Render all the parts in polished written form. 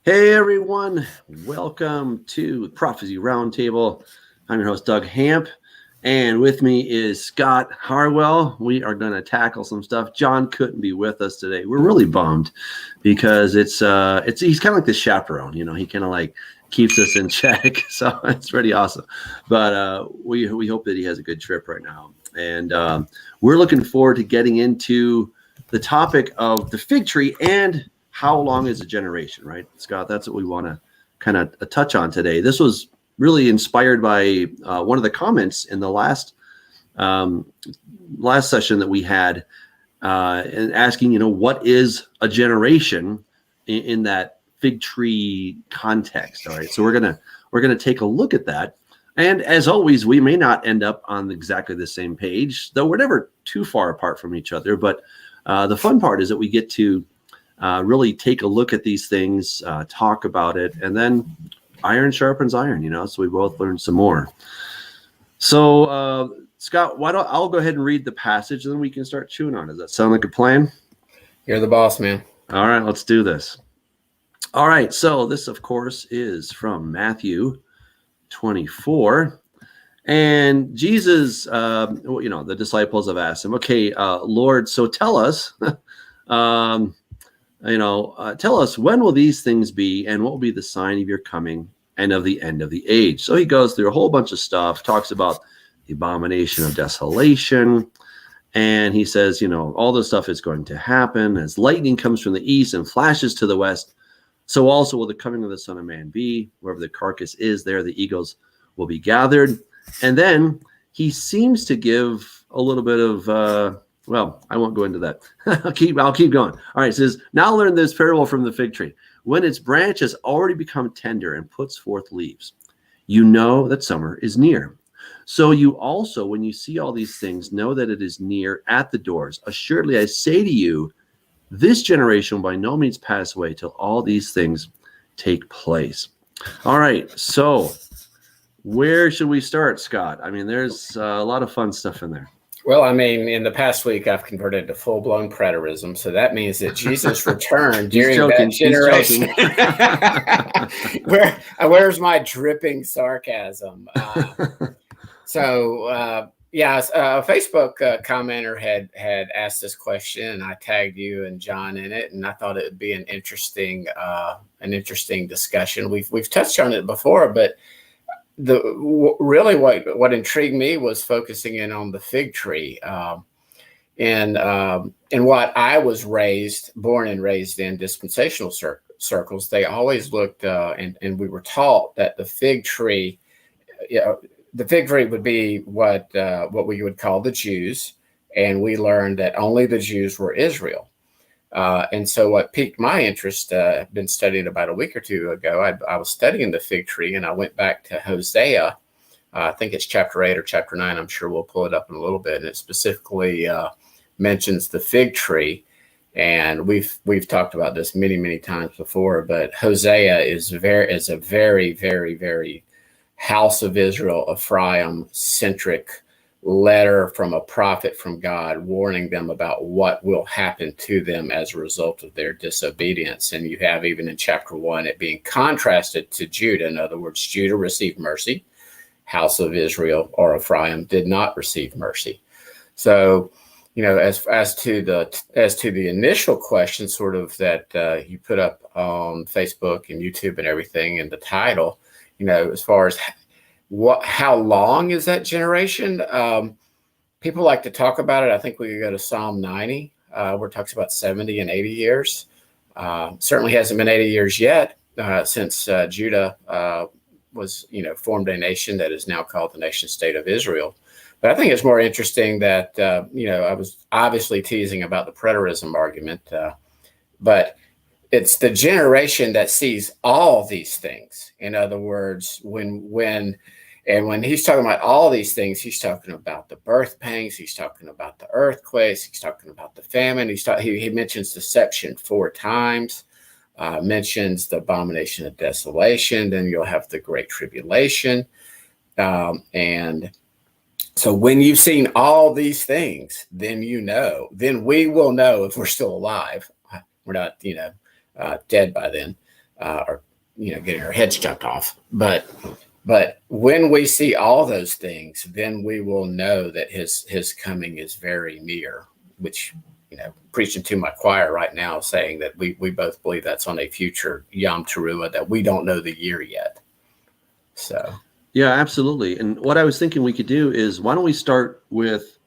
Hey everyone, welcome to Prophecy Roundtable. I'm your host Doug Hamp, and with me is Scott Harwell. We are going to tackle some stuff. John couldn't be with us today. We're really bummed because he's kind of like the chaperone, he kind of like keeps us in check, so it's pretty awesome. But we hope that he has a good trip right now, and we're looking forward to getting into the topic of the fig tree and how long is a generation, right, Scott? That's what we want to kind of touch on today. This was really inspired by one of the comments in the last session that we had, and asking, what is a generation in that fig tree context? All right, so we're gonna take a look at that. And as always, we may not end up on exactly the same page, though we're never too far apart from each other. But the fun part is that we get to really take a look at these things, talk about it, and then iron sharpens iron, so we both learn some more. So, Scott, I'll go ahead and read the passage, and then we can start chewing on it. Does that sound like a plan? You're the boss, man. All right, let's do this. All right, so this, of course, is from Matthew 24. And Jesus, the disciples have asked him, okay, Lord, so tell us, tell us, when will these things be, and what will be the sign of your coming and of the end of the age? So he goes through a whole bunch of stuff, talks about the abomination of desolation, and he says, all this stuff is going to happen as lightning comes from the east and flashes to the west. So also will the coming of the Son of Man be. Wherever the carcass is, there the eagles will be gathered. And then he seems to give a little bit of well, I won't go into that. I'll keep going. All right, it says, now learn this parable from the fig tree. When its branch has already become tender and puts forth leaves, you know that summer is near. So you also, when you see all these things, know that it is near at the doors. Assuredly, I say to you, this generation will by no means pass away till all these things take place. All right, so where should we start, Scott? I mean, there's a lot of fun stuff in there. Well, I mean, in the past week, I've converted to full-blown preterism, so that means that Jesus returned during that generation. Where's my dripping sarcasm? A Facebook commenter had asked this question, and I tagged you and John in it, and I thought it would be an interesting discussion. We've touched on it before, but what intrigued me was focusing in on the fig tree, and what I was born and raised in dispensational circles. They always looked, and we were taught that the fig tree would be what we would call the Jews, and we learned that only the Jews were Israel. And so what piqued my interest, I've been studying about a week or two ago, I was studying the fig tree, and I went back to Hosea. I think it's chapter 8 or chapter 9. I'm sure we'll pull it up in a little bit. And it specifically mentions the fig tree. And we've talked about this many, many times before, but Hosea is a very, very, very house of Israel, Ephraim centric letter from a prophet from God, warning them about what will happen to them as a result of their disobedience. And you have, even in chapter 1, it being contrasted to Judah. In other words, Judah received mercy. House of Israel or Ephraim did not receive mercy. So, as to the initial question, sort of that you put up on Facebook and YouTube and everything in the title, as far as how long is that generation? People like to talk about it. I think we could go to Psalm 90, where it talks about 70 and 80 years. Certainly hasn't been 80 years yet since Judah was, formed a nation that is now called the nation state of Israel. But I think it's more interesting that, I was obviously teasing about the preterism argument, but it's the generation that sees all these things. In other words, when he's talking about all these things, he's talking about the birth pangs, he's talking about the earthquakes, he's talking about the famine. He mentions deception 4 times, mentions the abomination of desolation. Then you'll have the Great Tribulation. And so when you've seen all these things, then we will know if we're still alive. We're not, dead by then. or getting our heads chopped off. But when we see all those things, then we will know that his coming is very near, which, preaching to my choir right now, saying that we both believe that's on a future Yom Teruah, that we don't know the year yet. So. Yeah, absolutely. And what I was thinking we could do is, why don't we start with,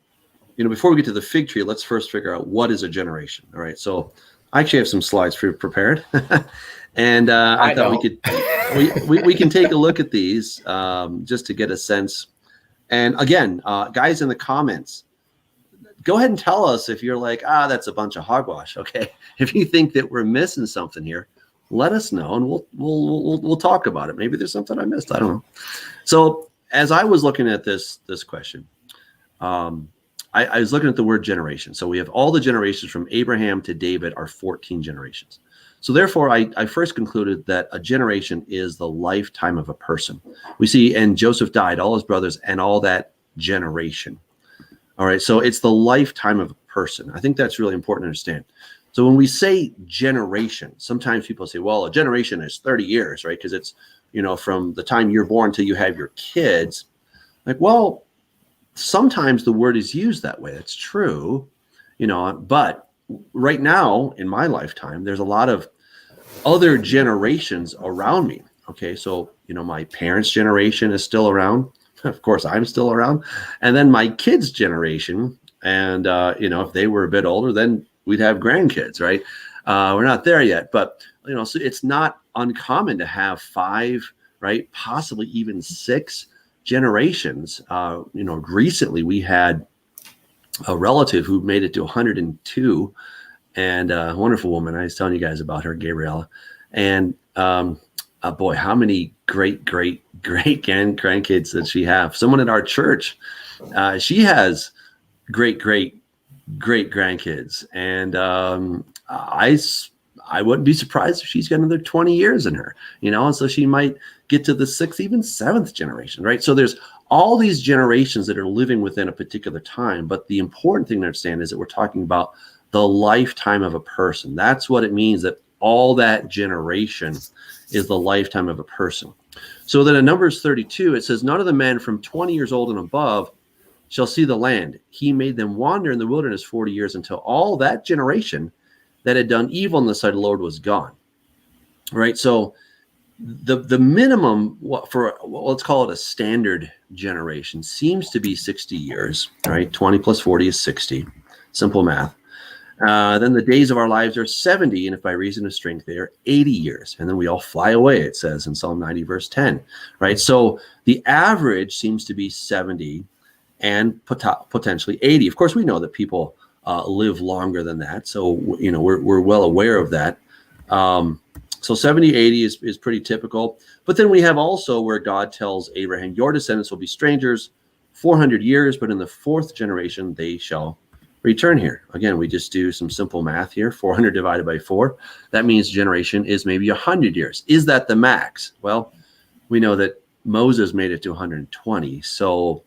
before we get to the fig tree, let's first figure out what is a generation. All right. So I actually have some slides prepared. And I thought we can take a look at these just to get a sense. And again, guys in the comments, go ahead and tell us if you're like, that's a bunch of hogwash. Okay. If you think that we're missing something here, let us know, and we'll talk about it. Maybe there's something I missed. I don't know. So as I was looking at this question, I was looking at the word generation. So we have all the generations from Abraham to David are 14 generations. So therefore, I first concluded that a generation is the lifetime of a person. We see, and Joseph died, all his brothers, and all that generation. All right, so it's the lifetime of a person. I think that's really important to understand. So when we say generation, sometimes people say, well, a generation is 30 years, right? Because it's, from the time you're born till you have your kids. Like, well, sometimes the word is used that way. That's true, but right now in my lifetime, there's a lot of other generations around me. Okay, so, my parents' generation is still around. Of course, I'm still around. And then my kids' generation, and, if they were a bit older, then we'd have grandkids, right? We're not there yet, but, so it's not uncommon to have 5, right? Possibly even 6 generations. Recently we had a relative who made it to 102, and a wonderful woman. I was telling you guys about her, Gabriella. And boy, how many great grandkids does she have? Someone at our church, she has great grandkids, and I wouldn't be surprised if she's got another 20 years in her, and so she might get to the 6th, even 7th generation, right? So there's all these generations that are living within a particular time, but the important thing to understand is that we're talking about the lifetime of a person. That's what it means, that all that generation is the lifetime of a person. So then in Numbers 32, it says, none of the men from 20 years old and above shall see the land. He made them wander in the wilderness 40 years until all that generation that had done evil in the sight of the Lord was gone. Right. So the minimum for, let's call it a standard generation, seems to be 60 years, right? 20 plus 40 is 60. Simple math. Then the days of our lives are 70, and if by reason of strength, they are 80 years. And then we all fly away, it says in Psalm 90, verse 10, right? So the average seems to be 70 and potentially 80. Of course, we know that people live longer than that. So, we're well aware of that. So 70, 80 is pretty typical. But then we have also where God tells Abraham, your descendants will be strangers 400 years, but in the 4th generation, they shall return here. Again, we just do some simple math here. 400 divided by 4. That means generation is maybe 100 years. Is that the max? Well, we know that Moses made it to 120. So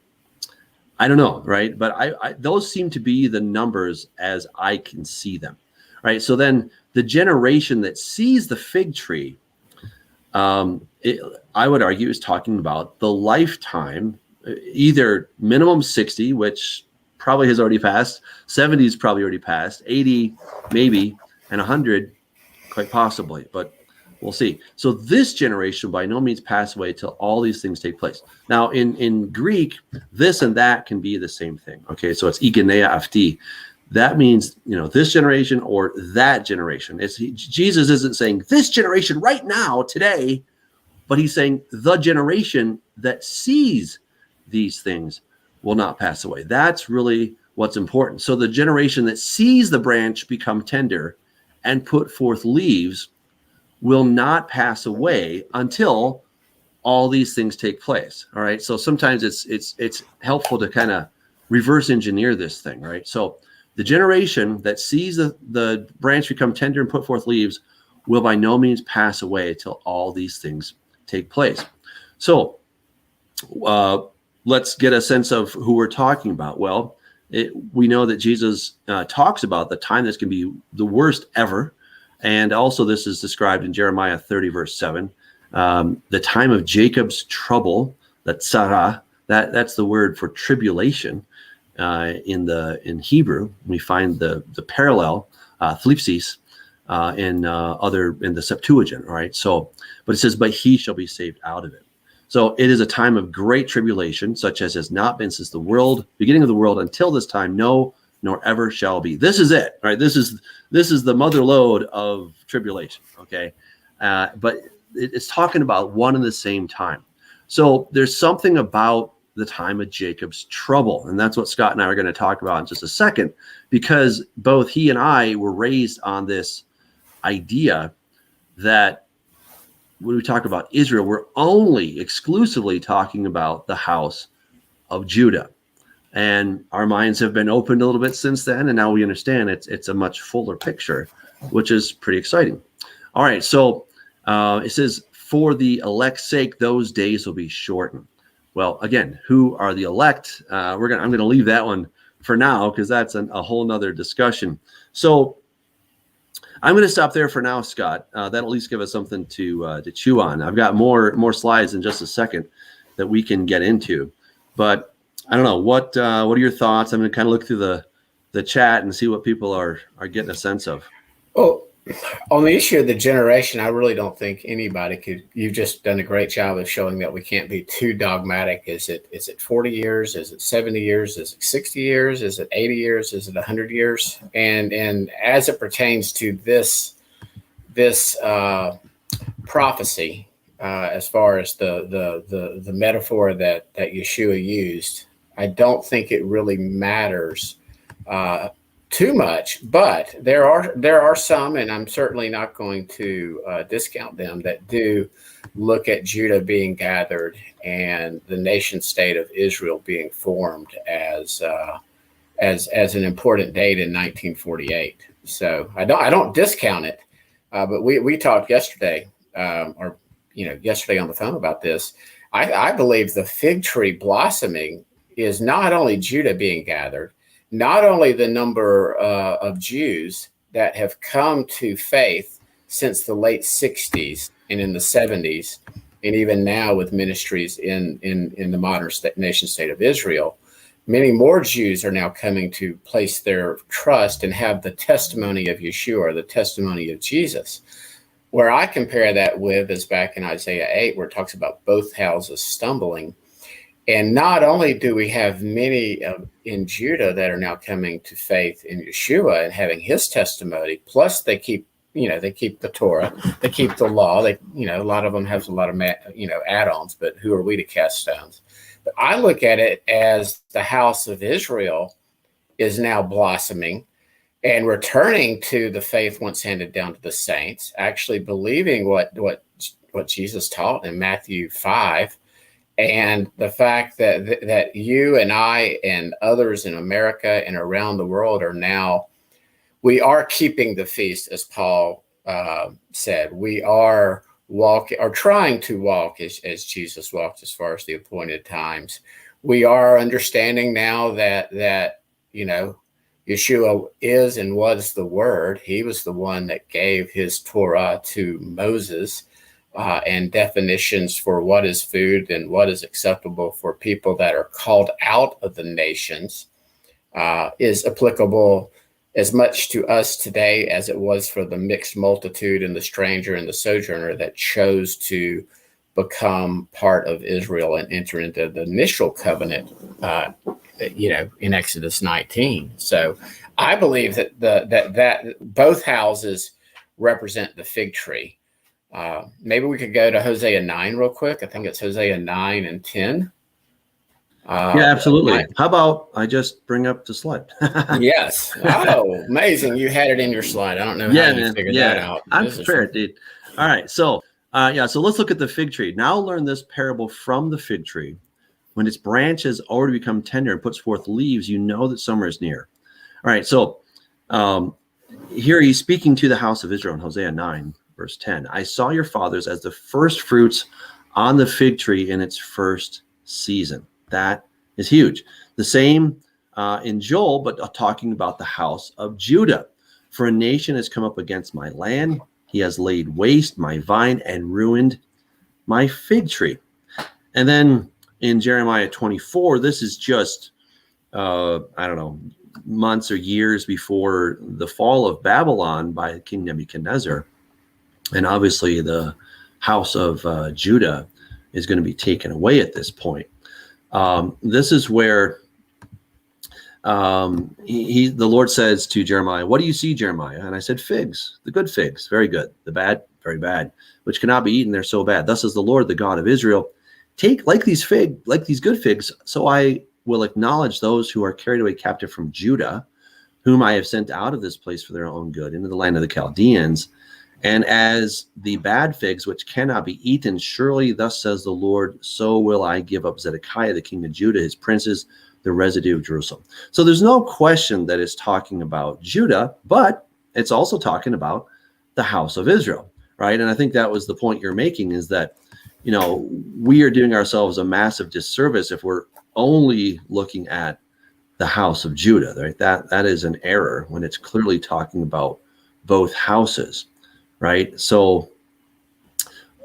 I don't know, right? But I those seem to be the numbers as I can see them, right? So then the generation that sees the fig tree, I would argue, is talking about the lifetime, either minimum 60, which probably has already passed, 70 is probably already passed, 80 maybe, and 100 quite possibly, but we'll see. So this generation by no means pass away till all these things take place. Now in Greek, this and that can be the same thing. Okay, so it's igeneia afti. That means, this generation or that generation. Jesus isn't saying this generation right now, today, but he's saying the generation that sees these things will not pass away. That's really what's important. So the generation that sees the branch become tender and put forth leaves will not pass away until all these things take place. All right. So sometimes it's helpful to kind of reverse engineer this thing, right? So the generation that sees the branch become tender and put forth leaves will by no means pass away till all these things take place. So let's get a sense of who we're talking about. Well, we know that Jesus talks about the time that's going to be the worst ever. And also this is described in Jeremiah 30, verse 7. The time of Jacob's trouble, that Sarah, that's the word for tribulation in Hebrew. We find the parallel, thlipsis, in the Septuagint, right? So, but it says, but he shall be saved out of it. So it is a time of great tribulation, such as has not been since the beginning of the world until this time, no, nor ever shall be. This is it, right? This is the mother lode of tribulation, okay? But it's talking about one and the same time. So there's something about the time of Jacob's trouble, and that's what Scott and I are going to talk about in just a second, because both he and I were raised on this idea that when we talk about Israel, we're only exclusively talking about the house of Judah. And our minds have been opened a little bit since then, and now we understand it's a much fuller picture, which is pretty exciting. All right, so it says, for the elect's sake, those days will be shortened. Well, again, who are the elect? I'm going to leave that one for now, because that's a whole nother discussion. So I'm going to stop there for now, Scott. That'll at least give us something to chew on. I've got more slides in just a second that we can get into, but I don't know what are your thoughts. I'm going to kind of look through the chat and see what people are getting a sense of. Well, on the issue of the generation, I really don't think anybody could. You've just done a great job of showing that we can't be too dogmatic. Is it 40 years? Is it 70 years? Is it 60 years? Is it 80 years? Is it 100 years? And as it pertains to this prophecy, as far as the metaphor that Yeshua used, I don't think it really matters too much, but there are some, and I'm certainly not going to discount them, that do look at Judah being gathered and the nation state of Israel being formed as an important date in 1948. So I don't discount it, but we talked yesterday, yesterday on the phone about this. I believe the fig tree blossoming is not only Judah being gathered, not only the number of Jews that have come to faith since the late 60s and in the 70s, and even now with ministries in the modern nation state of Israel, many more Jews are now coming to place their trust and have the testimony of Yeshua, the testimony of Jesus. Where I compare that with is back in Isaiah 8, where it talks about both houses stumbling. And not only do we have many in Judah that are now coming to faith in Yeshua and having his testimony, plus they keep the Torah, they keep the law. A lot of them have a lot of add-ons, but who are we to cast stones? But I look at it as the house of Israel is now blossoming and returning to the faith once handed down to the saints, actually believing what Jesus taught in Matthew 5. And the fact that you and I and others in America and around the world we are keeping the feast, as Paul said. We are trying to walk as Jesus walked, as far as the appointed times. We are understanding now that Yeshua is and was the Word. He was the one that gave his Torah to Moses. And definitions for what is food and what is acceptable for people that are called out of the nations is applicable as much to us today as it was for the mixed multitude and the stranger and the sojourner that chose to become part of Israel and enter into the initial covenant, in Exodus 19. So I believe that both houses represent the fig tree. Maybe we could go to Hosea 9 real quick. I think it's Hosea 9 and 10. Yeah, absolutely. How about I just bring up the slide? Yes. Oh, amazing. You had it in your slide. I don't know how you figured that out. I'm prepared, dude. All right. So, so let's look at the fig tree. Now learn this parable from the fig tree. When its branch has already become tender and puts forth leaves, you know that summer is near. All right. So here he's speaking to the house of Israel in Hosea 9. Verse 10, I saw your fathers as the first fruits on the fig tree in its first season. That is huge. The same in Joel, but talking about the house of Judah. For a nation has come up against my land. He has laid waste my vine and ruined my fig tree. And then in Jeremiah 24, this is just, I don't know, months or years before the fall of Babylon by King Nebuchadnezzar. And obviously the house of Judah is going to be taken away at this point. This is where the Lord says to Jeremiah, what do you see, Jeremiah? And I said, figs, the good figs, very good. The bad, very bad, which cannot be eaten. They're so bad. Thus is the Lord, the God of Israel. Take like these good figs, so I will acknowledge those who are carried away captive from Judah, whom I have sent out of this place for their own good into the land of the Chaldeans. And as the bad figs, which cannot be eaten, surely thus says the Lord, so will I give up Zedekiah, the king of Judah, his princes, the residue of Jerusalem. So there's no question that it's talking about Judah, but it's also talking about the house of Israel, right? And I think that was the point you're making, is that, you know, we are doing ourselves a massive disservice if we're only looking at the house of Judah, right? That is an error when it's clearly talking about both houses, right? So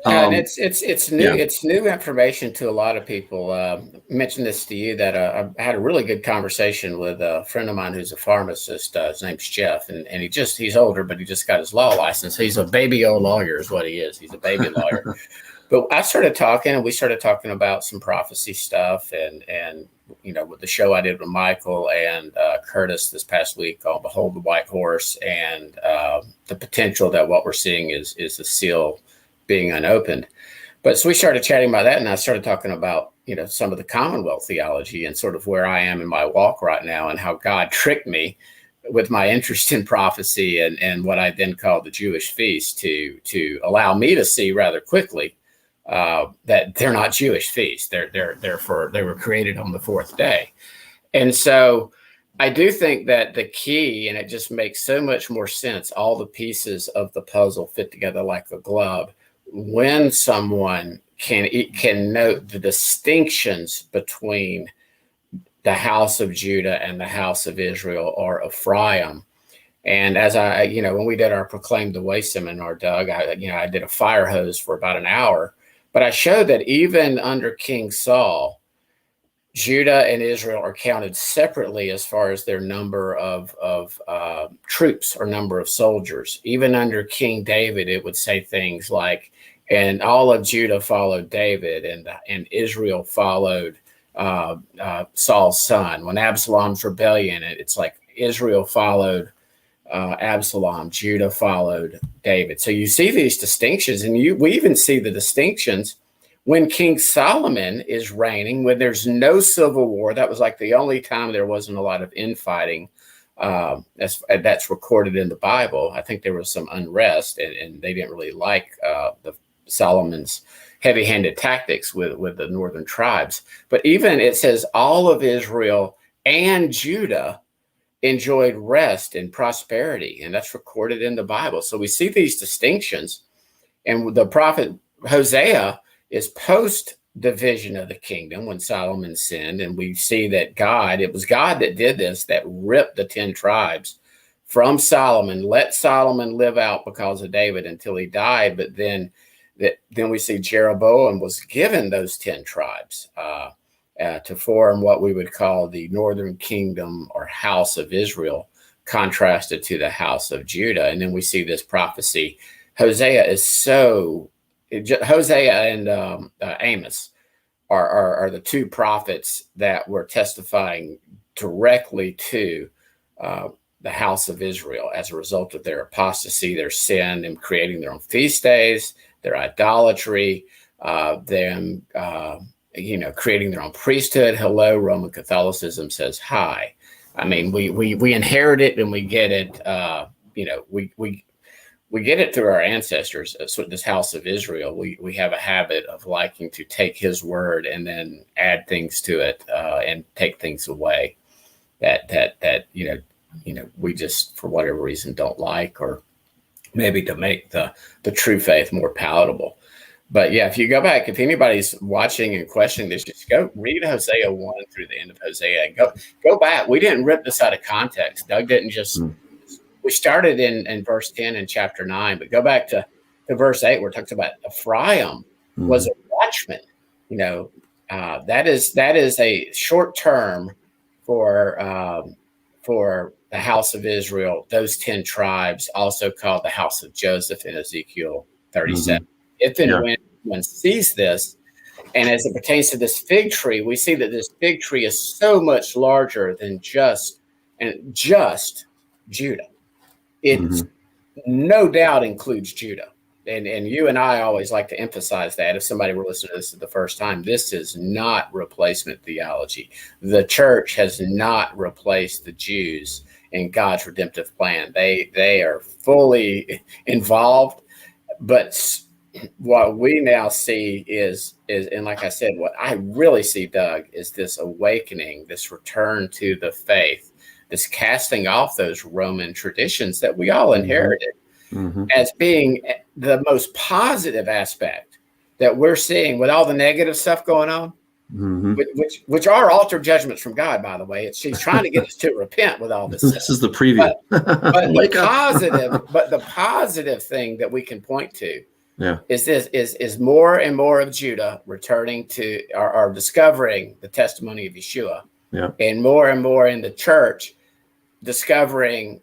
and it's new. Yeah. It's new information to a lot of people. I mentioned this to you that I had a really good conversation with a friend of mine who's a pharmacist. His name's Jeff, and he's older, but he just got his law license. He's a baby old lawyer, is what he is. He's a baby lawyer. But I started talking, and we started talking about some prophecy stuff, and you know, with the show I did with Michael and Curtis this past week called "Behold the White Horse," and the potential that what we're seeing is the seal being unopened. But so we started chatting about that, and I started talking about, you know, some of the Commonwealth theology and sort of where I am in my walk right now, and how God tricked me with my interest in prophecy and what I then called the Jewish feast to allow me to see rather quickly that they're not Jewish feasts. They were created on the fourth day. And so I do think that the key, and it just makes so much more sense, all the pieces of the puzzle fit together like a glove, when someone can note the distinctions between the house of Judah and the house of Israel or Ephraim. And as when we did our Proclaim the Way seminar, Doug, I did a fire hose for about an hour, but I showed that even under King Saul, Judah and Israel are counted separately as far as their number of troops or number of soldiers. Even under King David, it would say things like, and all of Judah followed David, and Israel followed Saul's son. When Absalom's rebellion, it's like Israel followed Absalom, Judah followed David. So you see these distinctions, and we even see the distinctions when King Solomon is reigning, when there's no civil war. That was like the only time there wasn't a lot of infighting. That's recorded in the Bible. I think there was some unrest, and they didn't really like the Solomon's heavy-handed tactics with the northern tribes. But even it says all of Israel and Judah enjoyed rest and prosperity, and that's recorded in the Bible. So we see these distinctions, and the prophet Hosea is post division of the kingdom when Solomon sinned, and we see that it was God that did this, that ripped the 10 tribes from Solomon, let Solomon live out because of David until he died. But then we see Jeroboam was given those 10 tribes to form what we would call the northern kingdom or house of Israel, contrasted to the house of Judah. And then we see this prophecy. Hosea and Amos are the two prophets that were testifying directly to the house of Israel as a result of their apostasy, their sin, them creating their own feast days, their idolatry, them creating their own priesthood. Hello, Roman Catholicism says hi. I mean, we inherit it and we get it. We get it through our ancestors. So this house of Israel, we have a habit of liking to take his word and then add things to it and take things away that we just, for whatever reason, don't like, or maybe to make the true faith more palatable. But yeah, if you go back, if anybody's watching and questioning this, just go read Hosea 1 through the end of Hosea and go back. We didn't rip this out of context. Doug didn't just we started in verse 10 in chapter 9, but go back to verse 8 where it talks about Ephraim was a watchman. That is a short term for the house of Israel, those 10 tribes, also called the house of Joseph in Ezekiel 37. If and when one sees this, and as it pertains to this fig tree, we see that this fig tree is so much larger than just Judah. It no doubt includes Judah. And you and I always like to emphasize that if somebody were listening to this for the first time, this is not replacement theology. The church has not replaced the Jews in God's redemptive plan. They are fully involved, but what we now see is, and like I said, what I really see, Doug, is this awakening, this return to the faith, this casting off those Roman traditions that we all inherited as being the most positive aspect that we're seeing with all the negative stuff going on, which are altered judgments from God, by the way. She's trying to get us to repent with all this stuff. This is the preview. But the positive thing that we can point to is more and more of Judah returning to or discovering the testimony of Yeshua, and more in the church discovering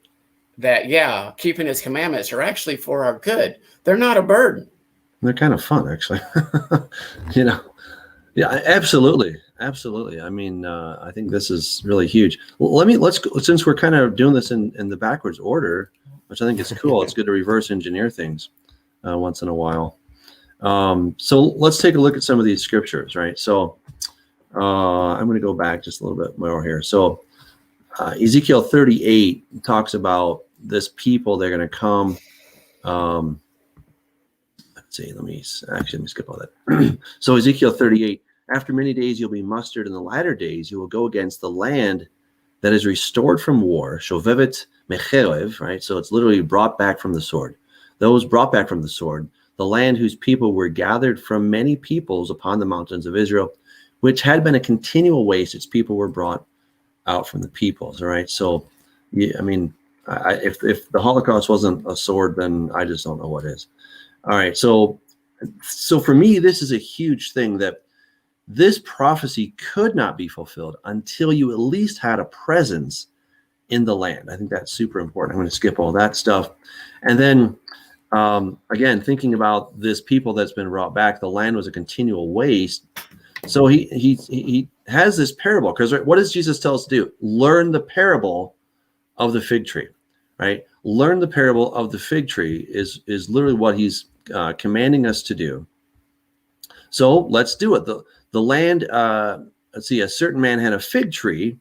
that keeping his commandments are actually for our good. They're not a burden. They're kind of fun, actually. Yeah, absolutely. I mean, I think this is really huge. Well, let's go, since we're kind of doing this in the backwards order, which I think is cool. It's good to reverse engineer things once in a while. So let's take a look at some of these scriptures, right? So I'm going to go back just a little bit more here. So Ezekiel 38 talks about this people. They're going to come. Let's see. Let me skip all that. So Ezekiel 38. After many days you'll be mustered. In the latter days you will go against the land that is restored from war. Shovevet mecherev. Right. So it's literally brought back from the sword. Those brought back from the sword. The land whose people were gathered from many peoples upon the mountains of Israel, which had been a continual waste. Its people were brought out from the peoples. All right. So, I mean, if the Holocaust wasn't a sword, then I just don't know what is. All right. So for me, this is a huge thing, that this prophecy could not be fulfilled until you at least had a presence in the land. I think that's super important. I'm going to skip all that stuff. And then, again, thinking about this people that's been brought back, the land was a continual waste. So he has this parable, because what does Jesus tell us to do? Learn the parable of the fig tree, right? Learn the parable of the fig tree is literally what he's commanding us to do. So let's do it. The land, let's see, a certain man had a fig tree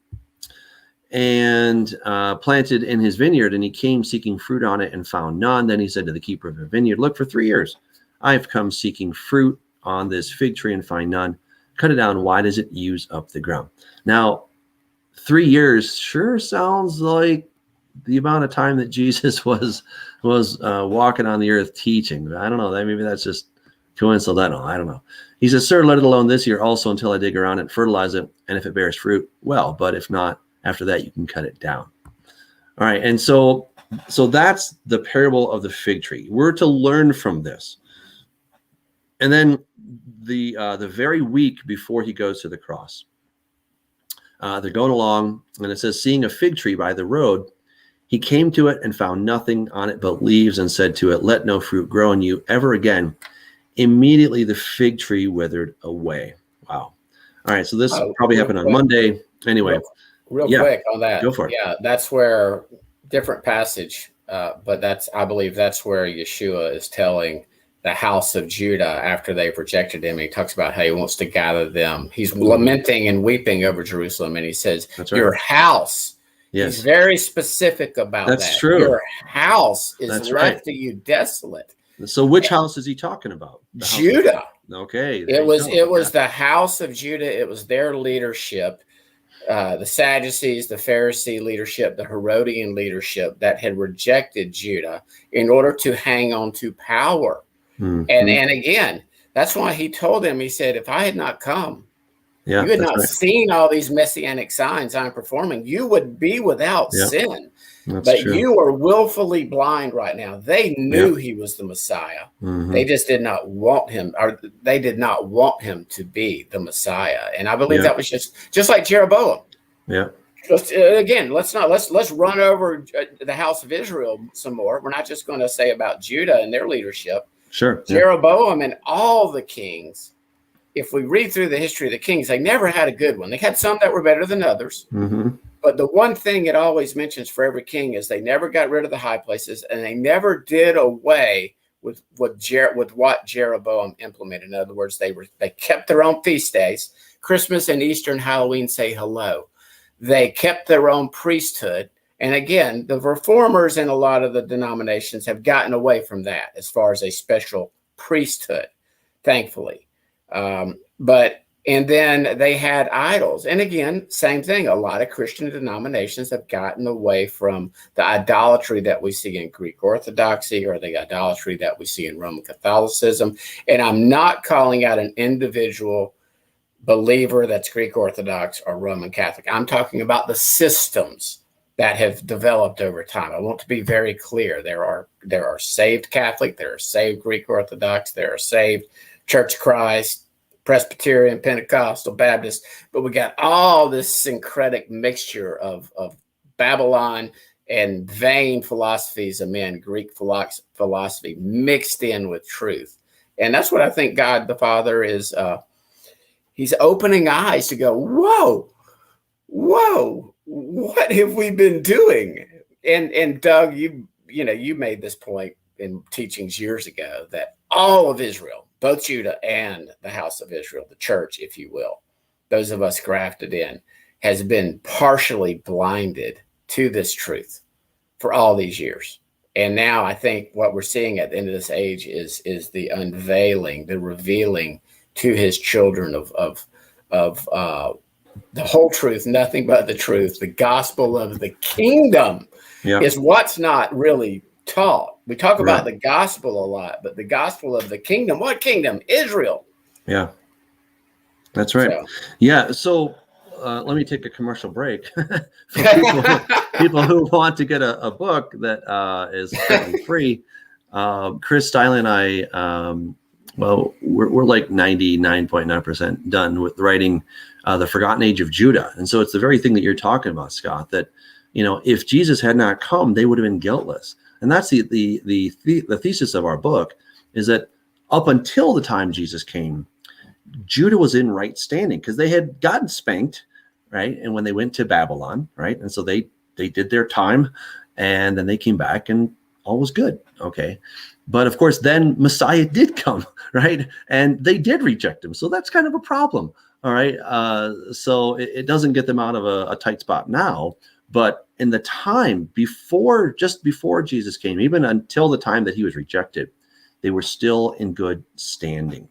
and planted in his vineyard, and he came seeking fruit on it and found none. Then he said to the keeper of the vineyard, look, for 3 years I have come seeking fruit on this fig tree and find none. Cut it down. Why does it use up the ground? Now, 3 years sure sounds like the amount of time that Jesus was walking on the earth teaching. I don't know. Maybe that's just coincidental. I don't know. He says, sir, let it alone this year also until I dig around it and fertilize it. And if it bears fruit, well, but if not, after that, you can cut it down. All right. And so that's the parable of the fig tree. We're to learn from this. And then the very week before he goes to the cross, they're going along, and it says, seeing a fig tree by the road, he came to it and found nothing on it but leaves, and said to it, let no fruit grow in you ever again. Immediately the fig tree withered away. Wow. All right. So this probably happened on Monday. Anyway. Real quick on that. Go for it. Yeah, that's where, different passage, but I believe that's where Yeshua is telling the house of Judah after they've rejected him. He talks about how he wants to gather them. He's lamenting and weeping over Jerusalem, and he says, that's right. Your house. Yes. He's very specific about that. That's true. Your house is left to you desolate. So which house is he talking about? Judah. Okay. It was the house of Judah. It was their leadership. The Sadducees, the Pharisee leadership, the Herodian leadership that had rejected Judah in order to hang on to power. Mm-hmm. And again, that's why he told them, he said, if I had not come, you had not seen all these messianic signs I'm performing, you would be without sin. That's But true. you are willfully blind right now. They knew he was the Messiah. They just did not want him, or they did not want him to be the Messiah. And I believe that was just like Jeroboam. Yeah. Again, let's run over the house of Israel some more. We're not just going to say about Judah and their leadership. Sure. Jeroboam and all the kings, if we read through the history of the kings, they never had a good one. They had some that were better than others. But the one thing it always mentions for every king is they never got rid of the high places, and they never did away with what Jeroboam implemented. In other words, they kept their own feast days. Christmas and Easter and Halloween say hello. They kept their own priesthood. And again, the reformers in a lot of the denominations have gotten away from that as far as a special priesthood, thankfully. And then they had idols. And again, same thing. A lot of Christian denominations have gotten away from the idolatry that we see in Greek Orthodoxy or the idolatry that we see in Roman Catholicism. And I'm not calling out an individual believer that's Greek Orthodox or Roman Catholic. I'm talking about the systems that have developed over time. I want to be very clear. There are saved Catholic, there are saved Greek Orthodox, there are saved Church of Christ, Presbyterian, Pentecostal, Baptist, but we got all this syncretic mixture of Babylon and vain philosophies of men, Greek philosophy mixed in with truth. And that's what I think God the Father is, he's opening eyes to go, whoa, what have we been doing? And Doug, you made this point in teachings years ago that all of Israel, both Judah and the house of Israel, the church, if you will, those of us grafted in, has been partially blinded to this truth for all these years. And now I think what we're seeing at the end of this age is the unveiling, the revealing to his children of the whole truth, nothing but the truth. The gospel of the kingdom is what's not really taught. We talk about the gospel a lot, but the gospel of the kingdom, what kingdom? Israel. Yeah. That's right. So let me take a commercial break for people who want to get a book that is free. Chris Stiley and I, we're like 99.9% done with writing The Forgotten Age of Judah. And so it's the very thing that you're talking about, Scott, that, if Jesus had not come, they would have been guiltless. And that's the thesis of our book, is that up until the time Jesus came, Judah was in right standing because they had gotten spanked, right? And when they went to Babylon, right? And so they did their time, and then they came back and all was good. Okay. But of course, then Messiah did come, right? And they did reject him. So that's kind of a problem. All right. So it doesn't get them out of a tight spot now. But in the time just before Jesus came, even until the time that he was rejected, they were still in good standing.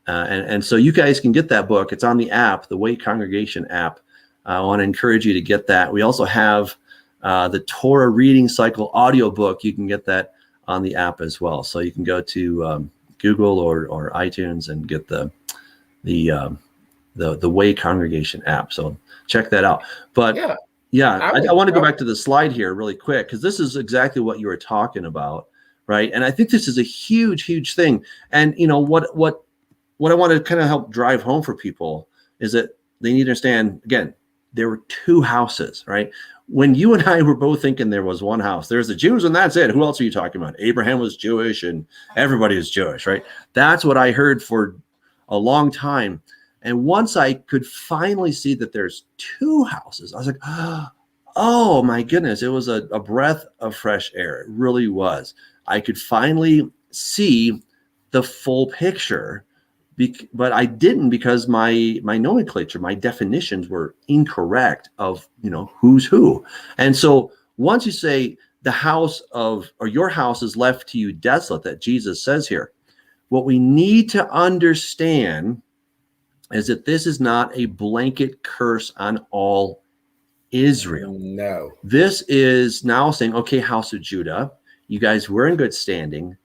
And so you guys can get that book. It's on the app, the Way Congregation app. I want to encourage you to get that. We also have the Torah Reading Cycle audiobook. You can get that on the app as well. So you can go to Google or iTunes and get the Way Congregation app. So check that out. But I want to go back to the slide here really quick, because this is exactly what you were talking about, right? And I think this is a huge thing. And what I want to kind of help drive home for people is that they need to understand, again, there were two houses, right? When you and I were both thinking there was one house, there's the Jews and that's it. Who else are you talking about? Abraham was Jewish and everybody was Jewish, right? That's what I heard for a long time. And once I could finally see that there's two houses, I was like, oh my goodness, it was a breath of fresh air. It really was. I could finally see the full picture, but I didn't, because my nomenclature, my definitions were incorrect of, who's who. And so once you say the house or your house is left to you desolate, that Jesus says here, what we need to understand is that this is not a blanket curse on all Israel. No. This is now saying, okay, house of Judah, you guys were in good standing.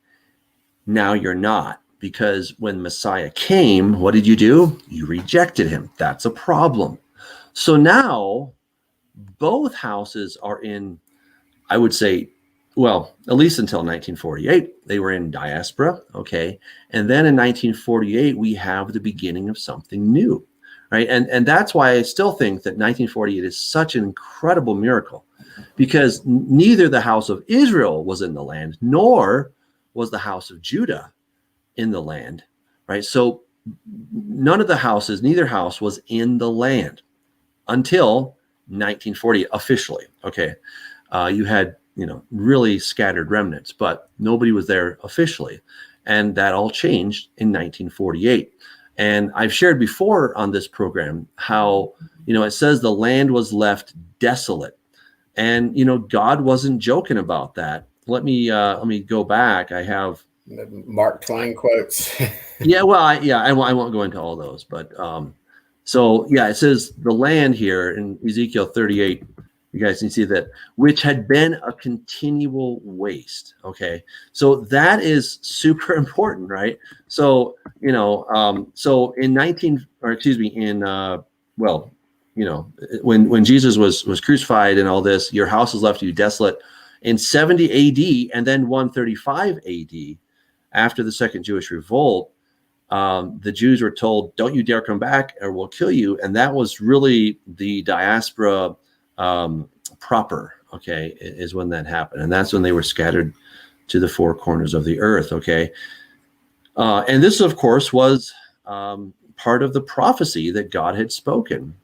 Now you're not, because when Messiah came, what did you do? You rejected him. That's a problem. So now both houses are in I would say, well, at least until 1948, they were in diaspora, okay? And then in 1948, we have the beginning of something new, right? And that's why I still think that 1948 is such an incredible miracle, because neither the house of Israel was in the land, nor was the house of Judah in the land, right? So none of the houses, neither house was in the land until 1940 officially, okay? You had, really scattered remnants, but nobody was there officially. And that all changed in 1948. And I've shared before on this program how, it says the land was left desolate. And, God wasn't joking about that. Let me go back. I have Mark Twain quotes. yeah, well, I won't go into all those, but so yeah, it says the land here in Ezekiel 38. You guys can see that, which had been a continual waste. Okay, so that is super important, right? So so in when Jesus was crucified and all this, your house was left to you desolate in 70 A.D. and then 135 A.D. after the Second Jewish Revolt. The Jews were told, "Don't you dare come back, or we'll kill you." And that was really the diaspora proper. Okay, is when that happened, and that's when they were scattered to the four corners of the earth. Okay, and this, of course, was part of the prophecy that God had spoken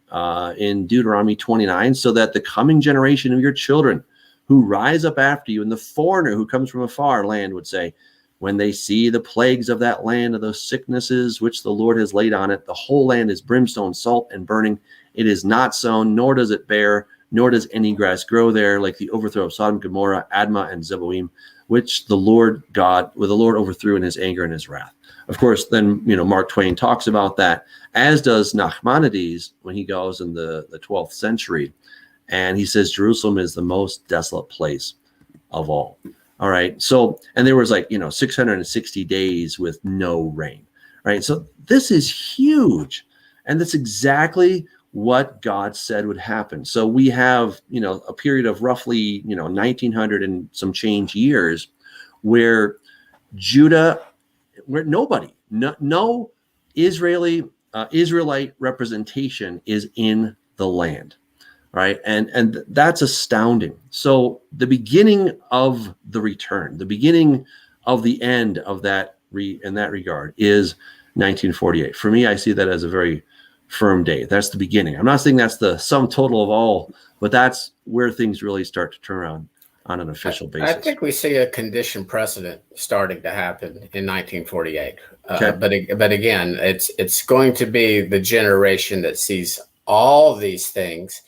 in Deuteronomy 29, so that the coming generation of your children who rise up after you, and the foreigner who comes from a far land would say, when they see the plagues of that land, of those sicknesses which the Lord has laid on it, the whole land is brimstone, salt, and burning. It is not sown, nor does it bear, nor does any grass grow there, like the overthrow of Sodom, Gomorrah, Admah, and Zeboim, which the Lord overthrew in his anger and his wrath. Of course, then, Mark Twain talks about that, as does Nachmanides when he goes in the 12th century. And he says, Jerusalem is the most desolate place of all. All right. So, and there was 660 days with no rain, right? So this is huge. And that's exactly what God said would happen. So we have, a period of roughly, 1900 and some change years where no Israelite representation is in the land. Right. And that's astounding. So the beginning of the return, the beginning of the end of that in that regard is 1948. For me, I see that as a very firm date. That's the beginning. I'm not saying that's the sum total of all, but that's where things really start to turn around on an official basis. I think we see a condition precedent starting to happen in 1948. Okay. But again, it's going to be the generation that sees all these things.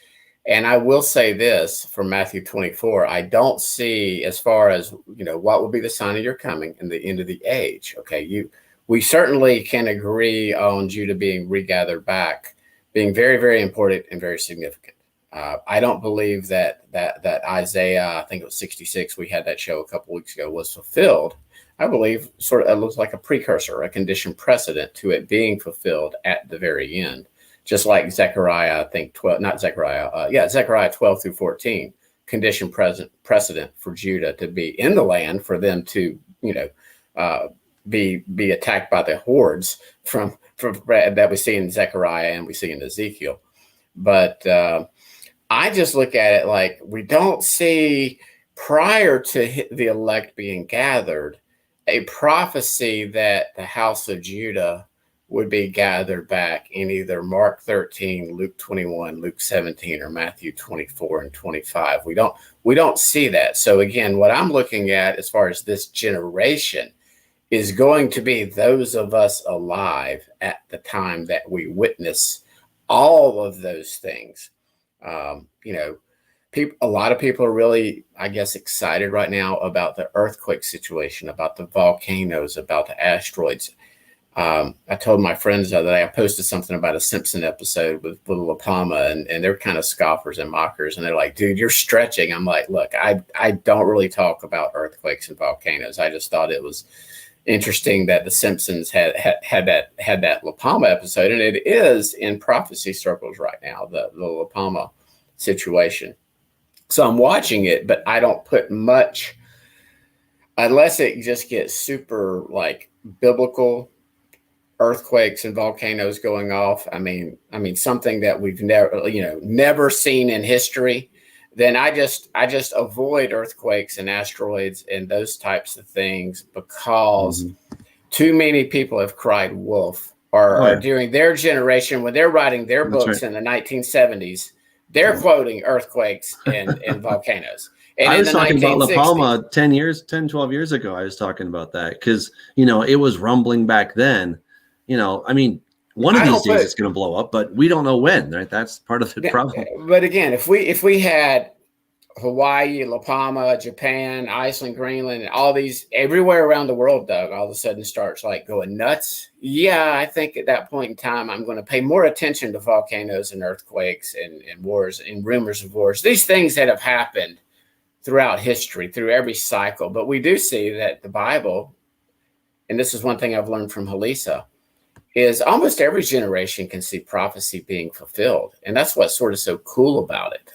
And I will say this from Matthew 24, I don't see, as far as, what will be the sign of your coming and the end of the age. Okay. We certainly can agree on Judah being regathered back, being very, very important and very significant. I don't believe that Isaiah, I think it was 66, we had that show a couple weeks ago, was fulfilled. I believe it looks like a precursor, a condition precedent to it being fulfilled at the very end. Just like Zechariah, I think Zechariah 12 through 14, condition precedent for Judah to be in the land, for them to, be attacked by the hordes from that we see in Zechariah and we see in Ezekiel. But I just look at it like we don't see, prior to the elect being gathered, a prophecy that the house of Judah would be gathered back in either Mark 13, Luke 21, Luke 17, or Matthew 24 and 25. We don't see that. So again, what I'm looking at as far as this generation is going to be those of us alive at the time that we witness all of those things. A lot of people are really, I guess, excited right now about the earthquake situation, about the volcanoes, about the asteroids. I told my friends the other day, I posted something about a Simpson episode with little Apama, and they're kind of scoffers and mockers. And they're like, dude, you're stretching. I'm like, look, I don't really talk about earthquakes and volcanoes. I just thought it was interesting that the Simpsons had that Lapama episode. And it is in prophecy circles right now, the Lapama situation. So I'm watching it, but I don't put much, unless it just gets super like biblical, earthquakes and volcanoes going off. I mean something that we've never seen in history. Then I just avoid earthquakes and asteroids and those types of things, because too many people have cried wolf, or during their generation, when they're writing their books in the 1970s, they're quoting earthquakes and volcanoes. And I was talking about La 1960s, Palma 10, 12 years ago. I was talking about that because, it was rumbling back then. One of these days it's going to blow up, but we don't know when, right? That's part of the problem. But again, if we had Hawaii, La Palma, Japan, Iceland, Greenland, and all these everywhere around the world, Doug, all of a sudden starts like going nuts. Yeah, I think at that point in time, I'm going to pay more attention to volcanoes and earthquakes and wars and rumors of wars. These things that have happened throughout history, through every cycle. But we do see that the Bible, and this is one thing I've learned from Halisa, is almost every generation can see prophecy being fulfilled. And that's what's sort of so cool about it.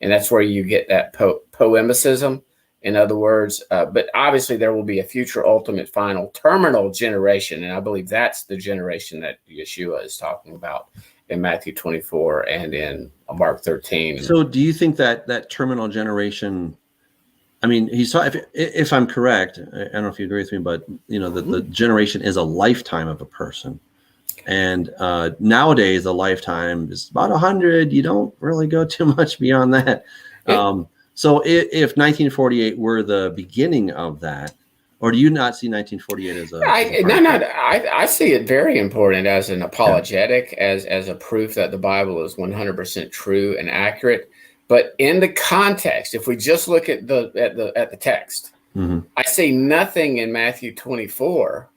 And that's where you get that poemicism, in other words. But obviously there will be a future, ultimate, final, terminal generation. And I believe that's the generation that Yeshua is talking about in Matthew 24 and in Mark 13. So do you think that terminal generation, he's talking, if I'm correct, I don't know if you agree with me, but the generation is a lifetime of a person. And nowadays, a lifetime is about 100. You don't really go too much beyond that. So if 1948 were the beginning of that, or do you not see 1948 as a? I see it very important as an apologetic, as a proof that the Bible is 100% true and accurate. But in the context, if we just look at the text, I see nothing in Matthew 24.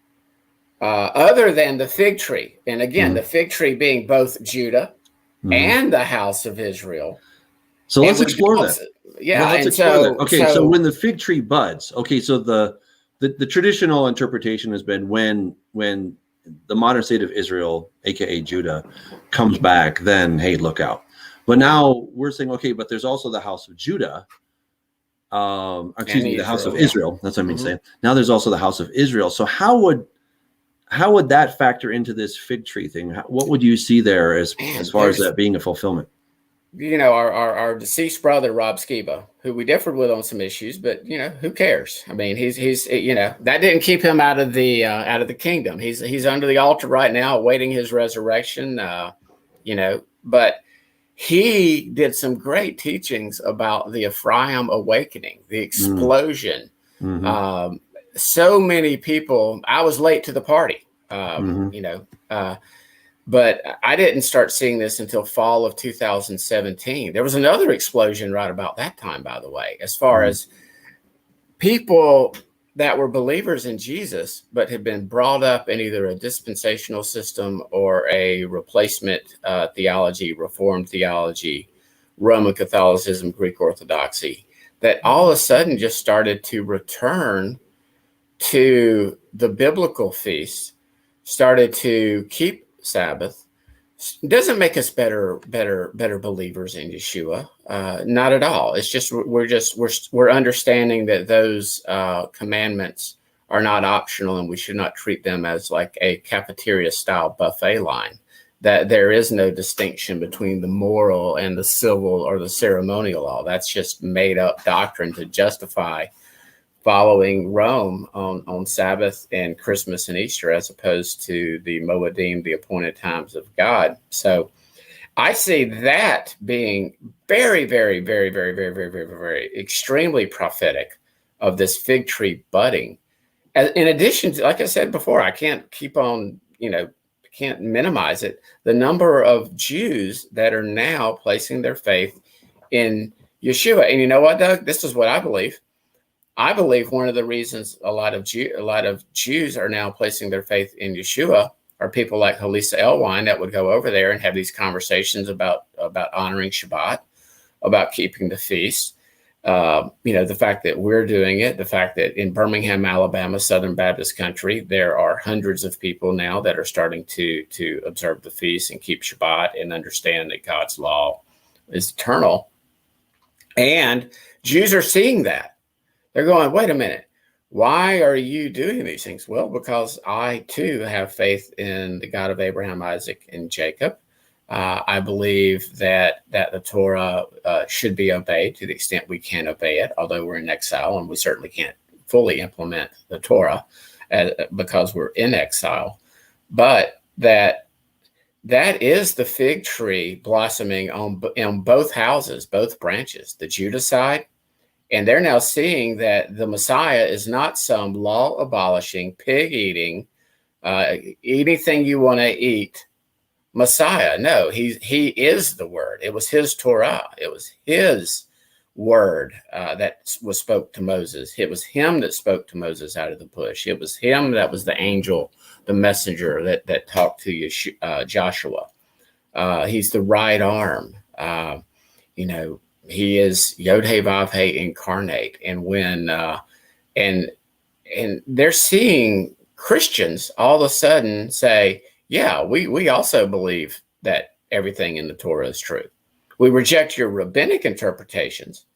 Other than the fig tree. And again, the fig tree being both Judah and the house of Israel. So let's explore that. Yeah. Let's explore that. Okay, so when the fig tree buds, so the traditional interpretation has been when the modern state of Israel, aka Judah, comes back, then hey, look out. But now we're saying, okay, but there's also the house of Judah. The house of Israel. That's what I mean to say. Now there's also the house of Israel. So how would that factor into this fig tree thing? What would you see there as far as that being a fulfillment? Our deceased brother, Rob Skiba, who we differed with on some issues, but who cares? He's that didn't keep him out of the kingdom. He's under the altar right now, awaiting his resurrection. But he did some great teachings about the Ephraim awakening, the explosion. So many people, I was late to the party, but I didn't start seeing this until fall of 2017. There was another explosion right about that time, by the way, as far as people that were believers in Jesus, but had been brought up in either a dispensational system or a replacement theology, Reformed theology, Roman Catholicism, Greek Orthodoxy, that all of a sudden just started to return to the biblical feast, started to keep Sabbath. Doesn't make us better believers in Yeshua. Not at all. It's just we're understanding that those commandments are not optional, and we should not treat them as like a cafeteria style buffet line. That there is no distinction between the moral and the civil or the ceremonial law. That's just made up doctrine to justify following Rome on Sabbath and Christmas and Easter, as opposed to the Moedim, the appointed times of God. So I see that being very, very, very, very, very, very, very, very extremely prophetic of this fig tree budding. In addition to, like I said before, I can't keep on, can't minimize it. The number of Jews that are now placing their faith in Yeshua. And you know what, Doug? This is what I believe. I believe one of the reasons a lot of Jews are now placing their faith in Yeshua are people like Halisa Elwine that would go over there and have these conversations about honoring Shabbat, about keeping the feast. The fact that we're doing it, the fact that in Birmingham, Alabama, Southern Baptist country, there are hundreds of people now that are starting to observe the feast and keep Shabbat and understand that God's law is eternal. And Jews are seeing that. They're going, wait a minute, why are you doing these things? Well, because I too have faith in the God of Abraham, Isaac, and Jacob. I believe that the Torah should be obeyed to the extent we can obey it, although we're in exile and we certainly can't fully implement the Torah because we're in exile. But that is the fig tree blossoming on both houses, both branches, the Judah side. And they're now seeing that the Messiah is not some law abolishing, pig eating, anything you want to eat Messiah. No, he is the word. It was his Torah. It was his word that was spoke to Moses. It was him that spoke to Moses out of the bush. It was him that was the angel, the messenger that talked to Joshua. He's the right arm. He is Yod He Vav He incarnate. And when and they're seeing Christians all of a sudden say, yeah, we also believe that everything in the Torah is true. We reject your rabbinic interpretations,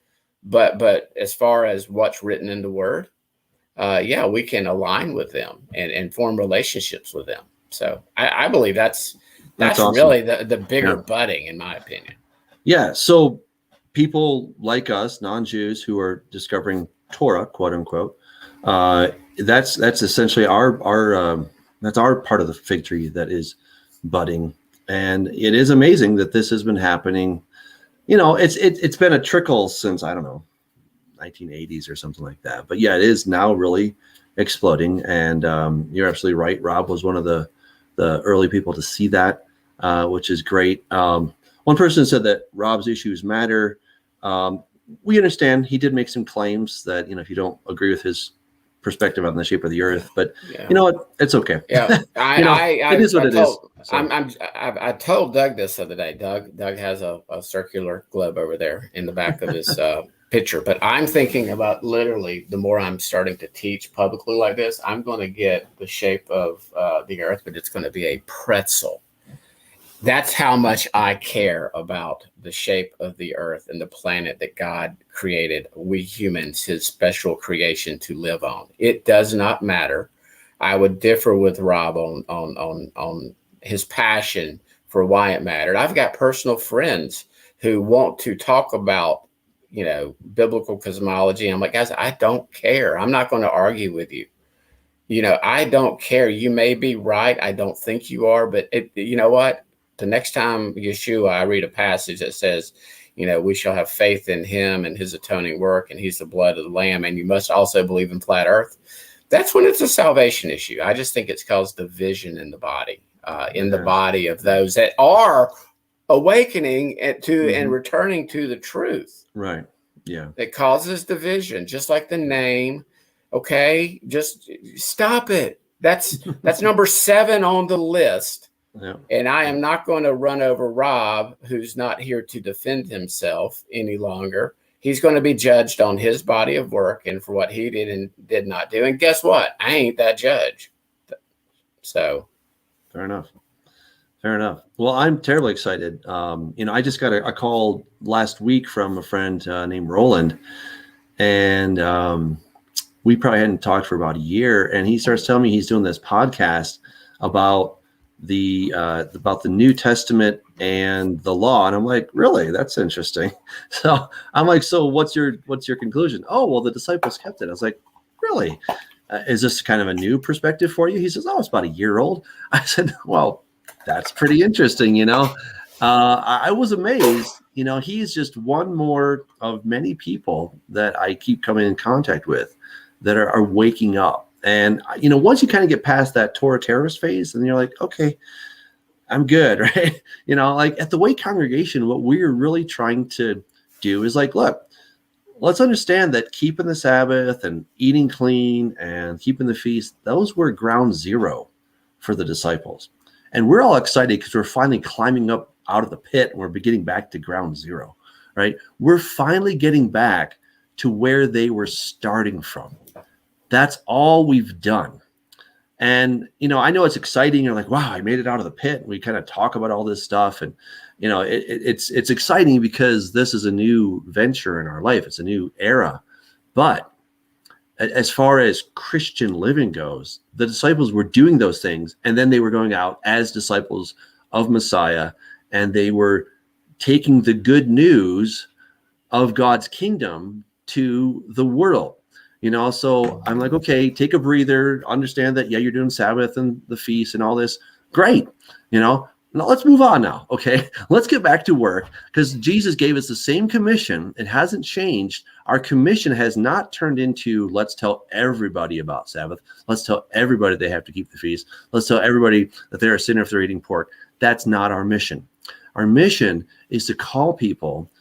but as far as what's written in the Word, we can align with them and form relationships with them. So I believe that's awesome. Really the bigger budding, in my opinion. Yeah. So people like us, non-Jews, who are discovering Torah, quote unquote, that's essentially our that's our part of the fig tree that is budding. And it is amazing that this has been happening. It's been a trickle since, I don't know, 1980s or something like that. But yeah, it is now really exploding. And you're absolutely right. Rob was one of the early people to see that, which is great. One person said that Rob's issues matter. We understand he did make some claims that, if you don't agree with his perspective on the shape of the earth, but you know what? It's okay. Yeah, it is what it is. So. I told Doug this the other day. Doug has a circular globe over there in the back of his picture. But I'm thinking about literally the more I'm starting to teach publicly like this, I'm going to get the shape of the earth, but it's going to be a pretzel. That's how much I care about the shape of the earth and the planet that God created, we humans, his special creation to live on. It does not matter. I would differ with Rob on his passion for why it mattered. I've got personal friends who want to talk about, biblical cosmology. I'm like, guys, I don't care. I'm not going to argue with you. I don't care. You may be right. I don't think you are, but you know what? The next time Yeshua, I read a passage that says, we shall have faith in him and his atoning work, and he's the blood of the Lamb, and you must also believe in flat earth. That's when it's a salvation issue. I just think it's caused division in the body, the body of those that are awakening and returning to the truth. Right. Yeah. It causes division, just like the name. Okay, just stop it. That's number 7 on the list. Yeah. And I am not going to run over Rob, who's not here to defend himself any longer. He's going to be judged on his body of work and for what he did and did not do. And guess what? I ain't that judge. So. Fair enough. Well, I'm terribly excited. I just got a call last week from a friend named Roland, and we probably hadn't talked for about a year. And he starts telling me he's doing this podcast about the New Testament and the law, and I'm like, really? That's interesting. So I'm like, so what's your conclusion? Oh, well, the disciples kept it. I was like, really? Is this kind of a new perspective for you? He says, oh, it's about a year old. I said, well, that's pretty interesting. I was amazed. He's just one more of many people that I keep coming in contact with that are waking up. And, once you kind of get past that Torah terrorist phase, and you're like, okay, I'm good, right? Like at the Way Congregation, what we're really trying to do is like, look, let's understand that keeping the Sabbath and eating clean and keeping the feast, those were ground zero for the disciples. And we're all excited because we're finally climbing up out of the pit and we're getting back to ground zero, right? We're finally getting back to where they were starting from. That's all we've done. And, I know it's exciting. You're like, wow, I made it out of the pit. And we kind of talk about all this stuff. And, it's exciting because this is a new venture in our life. It's a new era. But as far as Christian living goes, the disciples were doing those things. And then they were going out as disciples of Messiah. And they were taking the good news of God's kingdom to the world. So I'm like, okay, take a breather, understand that, you're doing Sabbath and the feast and all this. Great. Now let's move on now. Okay. Let's get back to work, because Jesus gave us the same commission. It hasn't changed. Our commission has not turned into, let's tell everybody about Sabbath. Let's tell everybody they have to keep the feast. Let's tell everybody that they're a sinner if they're eating pork. That's not our mission. Our mission is to call people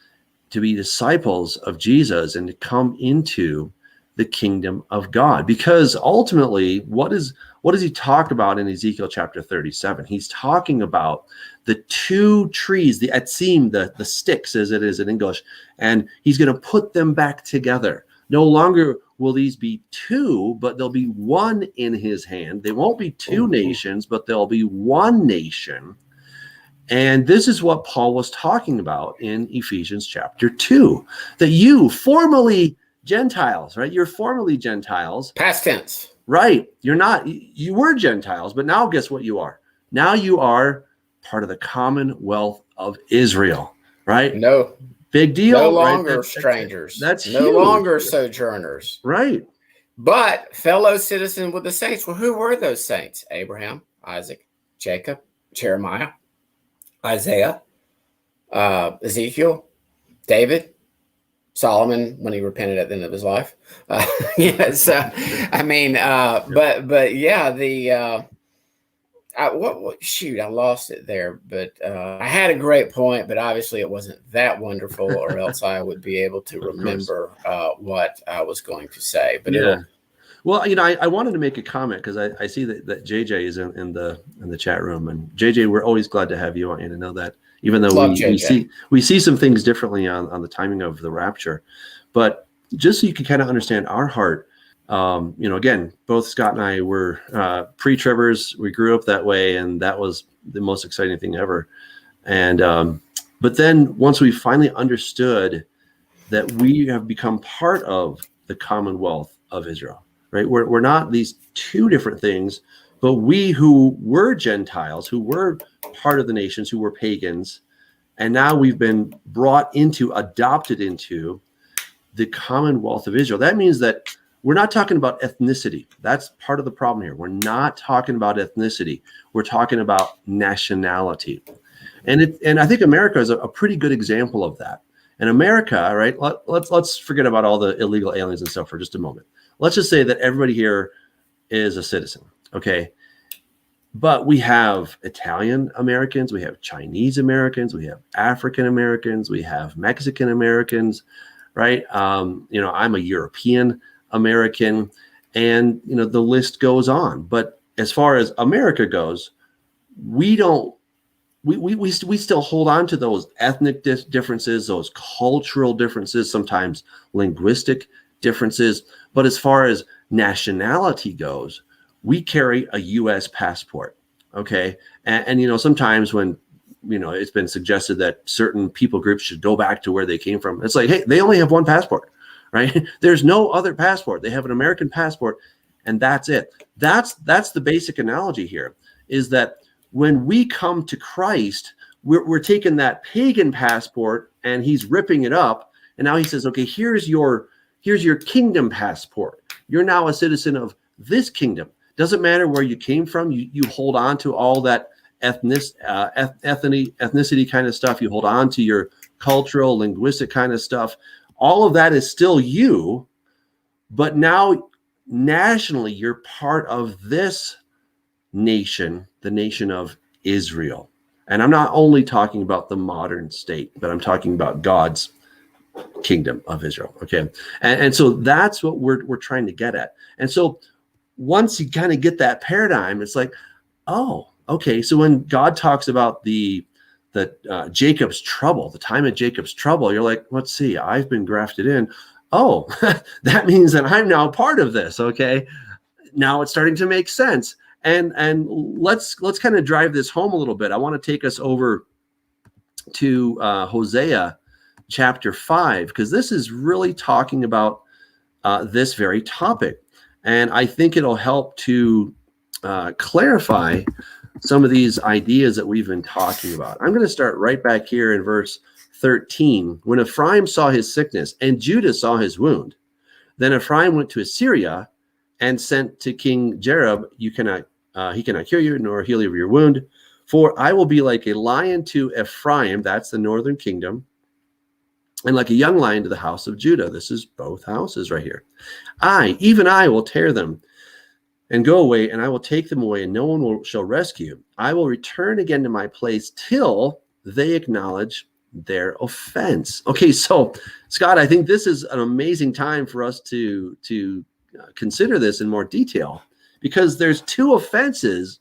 to be disciples of Jesus and to come into the kingdom of God. Because ultimately, what does he talk about in Ezekiel chapter 37? He's talking about the two trees, the etzim, the sticks as it is in English, and he's going to put them back together. No longer will these be two, but there'll be one in his hand. They won't be two nations, but there'll be one nation. And this is what Paul was talking about in Ephesians chapter 2, that you formerly Gentiles, right? You're formerly Gentiles. Past tense. Right. You're not. You were Gentiles, but now guess what you are? Now you are part of the commonwealth of Israel, right? No. Big deal. No longer right? strangers. That's no huge. longer sojourners. Right. But fellow citizen with the saints. Well, who were those saints? Abraham, Isaac, Jacob, Jeremiah, Isaiah, Ezekiel, David, Solomon when he repented at the end of his life. But yeah, shoot, I lost it there. But I had a great point, but obviously it wasn't that wonderful, or else I would be able to remember what I was going to say. But yeah. Well, I wanted to make a comment because I see that JJ is in the chat room, and JJ, we're always glad to have you. I want you to know that, even though we see some things differently on the timing of the rapture, but just so you can kind of understand our heart. Again, both Scott and I were pre-tribbers. We grew up that way, and that was the most exciting thing ever. And but then once we finally understood that we have become part of the commonwealth of Israel. Right, we're not these two different things, but we who were Gentiles, who were part of the nations, who were pagans, and now we've been adopted into the commonwealth of Israel. That means that we're not talking about ethnicity. That's part of the problem here. We're not talking about ethnicity. We're talking about nationality, and I think America is a pretty good example of that. And America, right? Let's forget about all the illegal aliens and stuff for just a moment. Let's just say that everybody here is a citizen, okay? But we have Italian Americans, we have Chinese Americans, we have African Americans, we have Mexican Americans, right? I'm a European American, and the list goes on. But as far as America goes, we still hold on to those ethnic differences, those cultural differences, sometimes linguistic differences. But as far as nationality goes, we carry a U.S. passport. Okay. And sometimes when, it's been suggested that certain people groups should go back to where they came from. It's like, hey, they only have one passport, right? There's no other passport. They have an American passport, and that's it. That's the basic analogy here, is that when we come to Christ, we're taking that pagan passport and he's ripping it up. And now he says, okay, here's your kingdom passport. You're now a citizen of this kingdom. Doesn't matter where you came from. You hold on to all that ethnicity kind of stuff. You hold on to your cultural, linguistic kind of stuff. All of that is still you, but now nationally, you're part of this nation, the nation of Israel. And I'm not only talking about the modern state, but I'm talking about God's kingdom of Israel. Okay. And so that's what we're trying to get at. And so once you kind of get that paradigm, it's like, oh, okay. So when God talks about the Jacob's trouble, the time of Jacob's trouble, you're like, let's see, I've been grafted in. Oh, that means that I'm now part of this. Okay. Now it's starting to make sense. And let's kind of drive this home a little bit. I want to take us over to Hosea chapter 5, because this is really talking about this very topic. And I think it'll help to clarify some of these ideas that we've been talking about. I'm going to start right back here in verse 13. When Ephraim saw his sickness and Judah saw his wound, then Ephraim went to Assyria and sent to King Jareb, he cannot cure you nor heal you of your wound, for I will be like a lion to Ephraim, that's the northern kingdom, and like a young lion to the house of Judah. This is both houses right here. Even I will tear them and go away, and I will take them away, and no one shall rescue. I will return again to my place till they acknowledge their offense. Okay, so Scott, I think this is an amazing time for us to consider this in more detail, because there's two offenses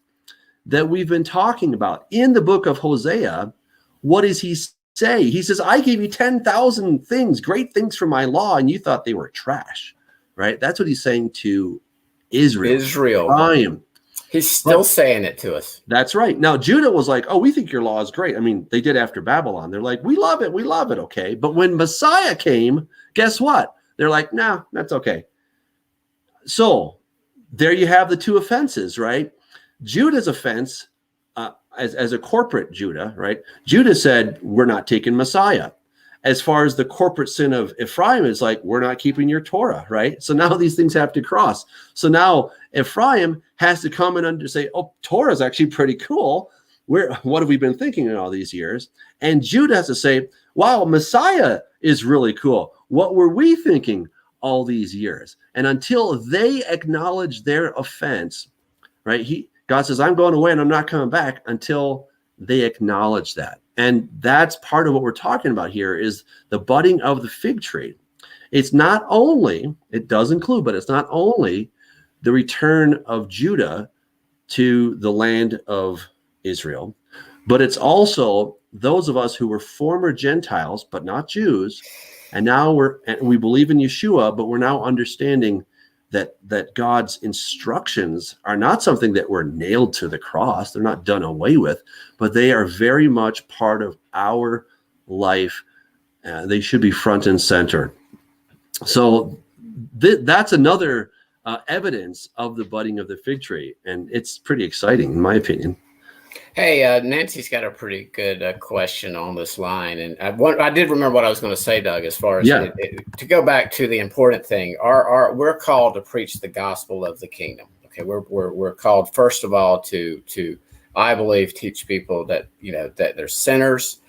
that we've been talking about in the book of Hosea. What does he say? He says, I gave you 10,000 things, great things from my law, and you thought they were trash, right? That's what he's saying to Israel. Ephraim. He's still saying it to us. That's right. Now, Judah was like, oh, we think your law is great. I mean, they did after Babylon. They're like, we love it. Okay. But when Messiah came, guess what? They're like, nah, that's okay. So there you have the two offenses, right? Judah's offense, as a corporate Judah, right? Judah said, we're not taking Messiah. As far as the corporate sin of Ephraim is like, we're not keeping your Torah, right? So now these things have to cross. So now Ephraim has to come and say, oh, Torah is actually pretty cool. What have we been thinking in all these years? And Judah has to say, wow, Messiah is really cool. What were we thinking all these years? And until they acknowledge their offense, right? God says, I'm going away and I'm not coming back until they acknowledge that. And that's part of what we're talking about here is the budding of the fig tree. It's not only, it does include, but it's not only the return of Judah to the land of Israel, but it's also those of us who were former Gentiles, but not Jews. And now we believe in Yeshua, but we're now understanding that God's instructions are not something that were nailed to the cross. They're not done away with, but they are very much part of our life. They should be front and center. So that's another evidence of the budding of the fig tree. And it's pretty exciting, in my opinion. Hey, Nancy's got a pretty good question on this line, and I did remember what I was going to say, Doug. As far as to go back to the important thing, we're called to preach the gospel of the kingdom. Okay, we're called first of all to I believe teach people that that they're sinners.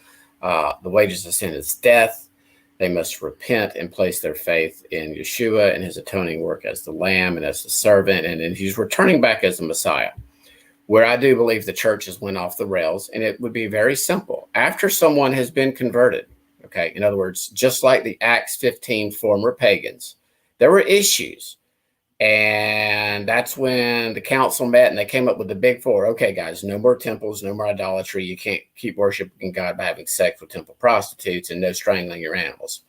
The wages of sin is death. They must repent and place their faith in Yeshua and his atoning work as the Lamb and as the servant, and he's returning back as the Messiah. Where I do believe the church has went off the rails, and it would be very simple. After someone has been converted, okay, in other words, just like the Acts 15 former pagans, there were issues. And that's when the council met and they came up with the big four. Okay, guys, no more temples, no more idolatry. You can't keep worshiping God by having sex with temple prostitutes, and no strangling your animals.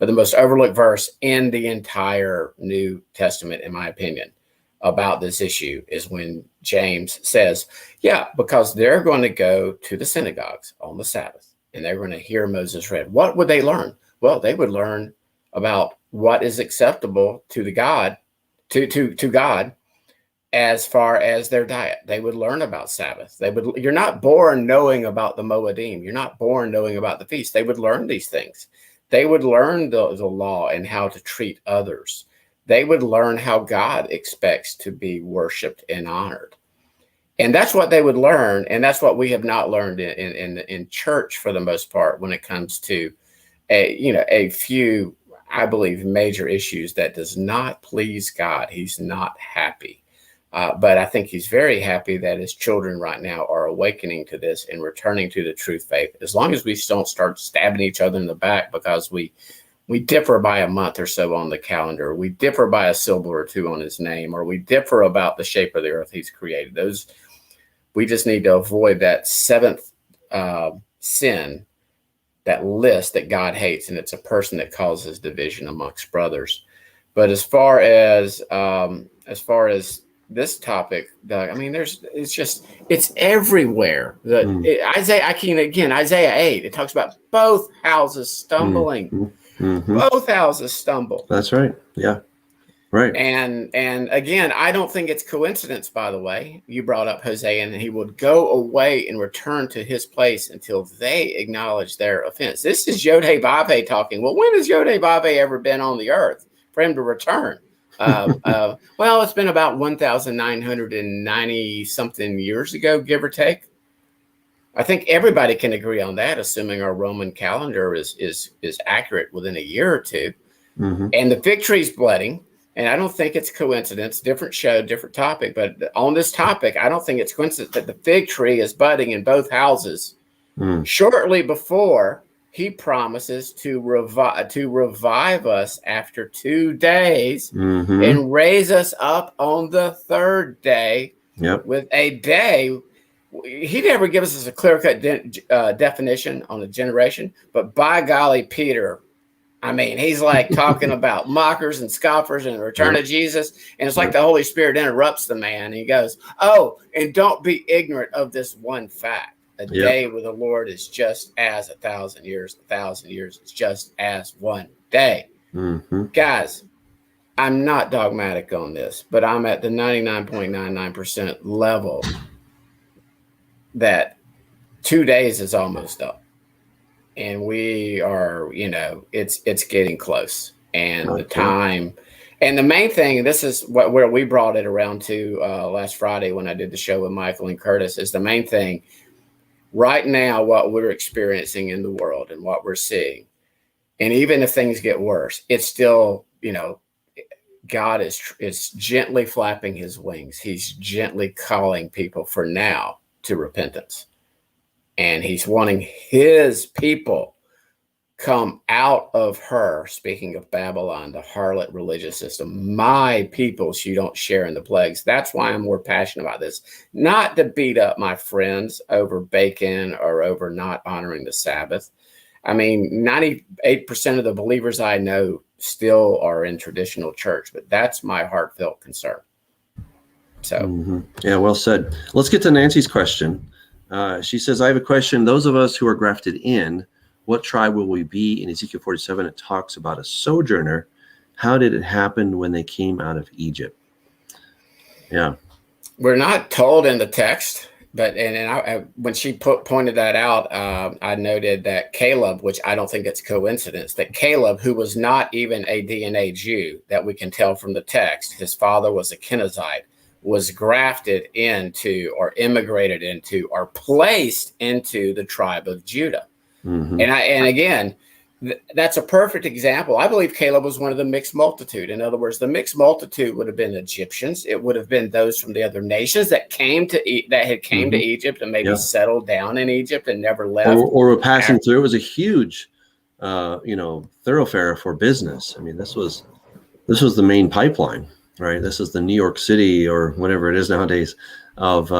But the most overlooked verse in the entire New Testament, in my opinion, about this issue is when James says, yeah, because they're going to go to the synagogues on the Sabbath and they're going to hear Moses read. What would they learn? Well, they would learn about what is acceptable to the God, to God, as far as their diet. They would learn about Sabbath. You're not born knowing about the Moedim. You're not born knowing about the feast. They would learn these things. They would learn the law and how to treat others. They would learn how God expects to be worshiped and honored. And that's what they would learn. And that's what we have not learned in church for the most part when it comes to a few, I believe, major issues that does not please God. He's not happy. But I think he's very happy that his children right now are awakening to this and returning to the true faith. As long as we don't start stabbing each other in the back because we differ by a month or so on the calendar, we differ by a syllable or two on his name, or we differ about the shape of the earth he's created. We just need to avoid that seventh sin, that list that God hates, and it's a person that causes division amongst brothers. But as far as this topic, Doug, I mean, it's everywhere. Isaiah 8, it talks about both houses stumbling. Both houses stumble. That's right. Yeah. Right. And again, I don't think it's coincidence, by the way. You brought up Hosea, and he would go away and return to his place until they acknowledge their offense. This is Yod-Heh-Vav-Heh talking. Well, when has Yod-Heh-Vav-Heh ever been on the earth for him to return? Well, it's been about 1,990 something years ago, give or take. I think everybody can agree on that, assuming our Roman calendar is accurate within a year or two. And the fig tree's budding. And I don't think it's coincidence, different show, different topic. But on this topic, I don't think it's coincidence that the fig tree is budding in both houses shortly before he promises to revive us after 2 days and raise us up on the third day with a day. He never gives us a clear-cut definition on a generation, but by golly, Peter, I mean, he's like talking about mockers and scoffers and the return of Jesus. And it's like the Holy Spirit interrupts the man. And he goes, oh, and don't be ignorant of this one fact. A day with the Lord is just as 1,000 years. 1,000 years is just as one day. Guys, I'm not dogmatic on this, but I'm at the 99.99% level that 2 days is almost up. And we are, it's getting close, and the time, and the main thing, this is where we brought it around to last Friday when I did the show with Michael and Curtis, is the main thing right now, what we're experiencing in the world and what we're seeing. And even if things get worse, it's still, God is gently flapping his wings. He's gently calling people for now to repentance. And he's wanting his people come out of her, speaking of Babylon, the harlot religious system. My people, so you don't share in the plagues. That's why I'm more passionate about this. Not to beat up my friends over bacon or over not honoring the Sabbath. I mean, 98% of the believers I know still are in traditional church, but that's my heartfelt concern. So, yeah, well said. Let's get to Nancy's question. She says, I have a question. Those of us who are grafted in, what tribe will we be? In Ezekiel 47, it talks about a sojourner. How did it happen when they came out of Egypt? Yeah. We're not told in the text, but when she pointed that out, I noted that Caleb, which I don't think it's coincidence, that Caleb, who was not even a DNA Jew, that we can tell from the text, his father was a Kenizzite, was grafted into or immigrated into or placed into the tribe of Judah. And again, that's a perfect example. I believe Caleb was one of the mixed multitude. In other words, the mixed multitude would have been Egyptians. It would have been those from the other nations that came to Egypt and maybe settled down in Egypt and never left. Or were passing through. It was a huge, thoroughfare for business. I mean, this was the main pipeline. Right, this is the New York City or whatever it is nowadays of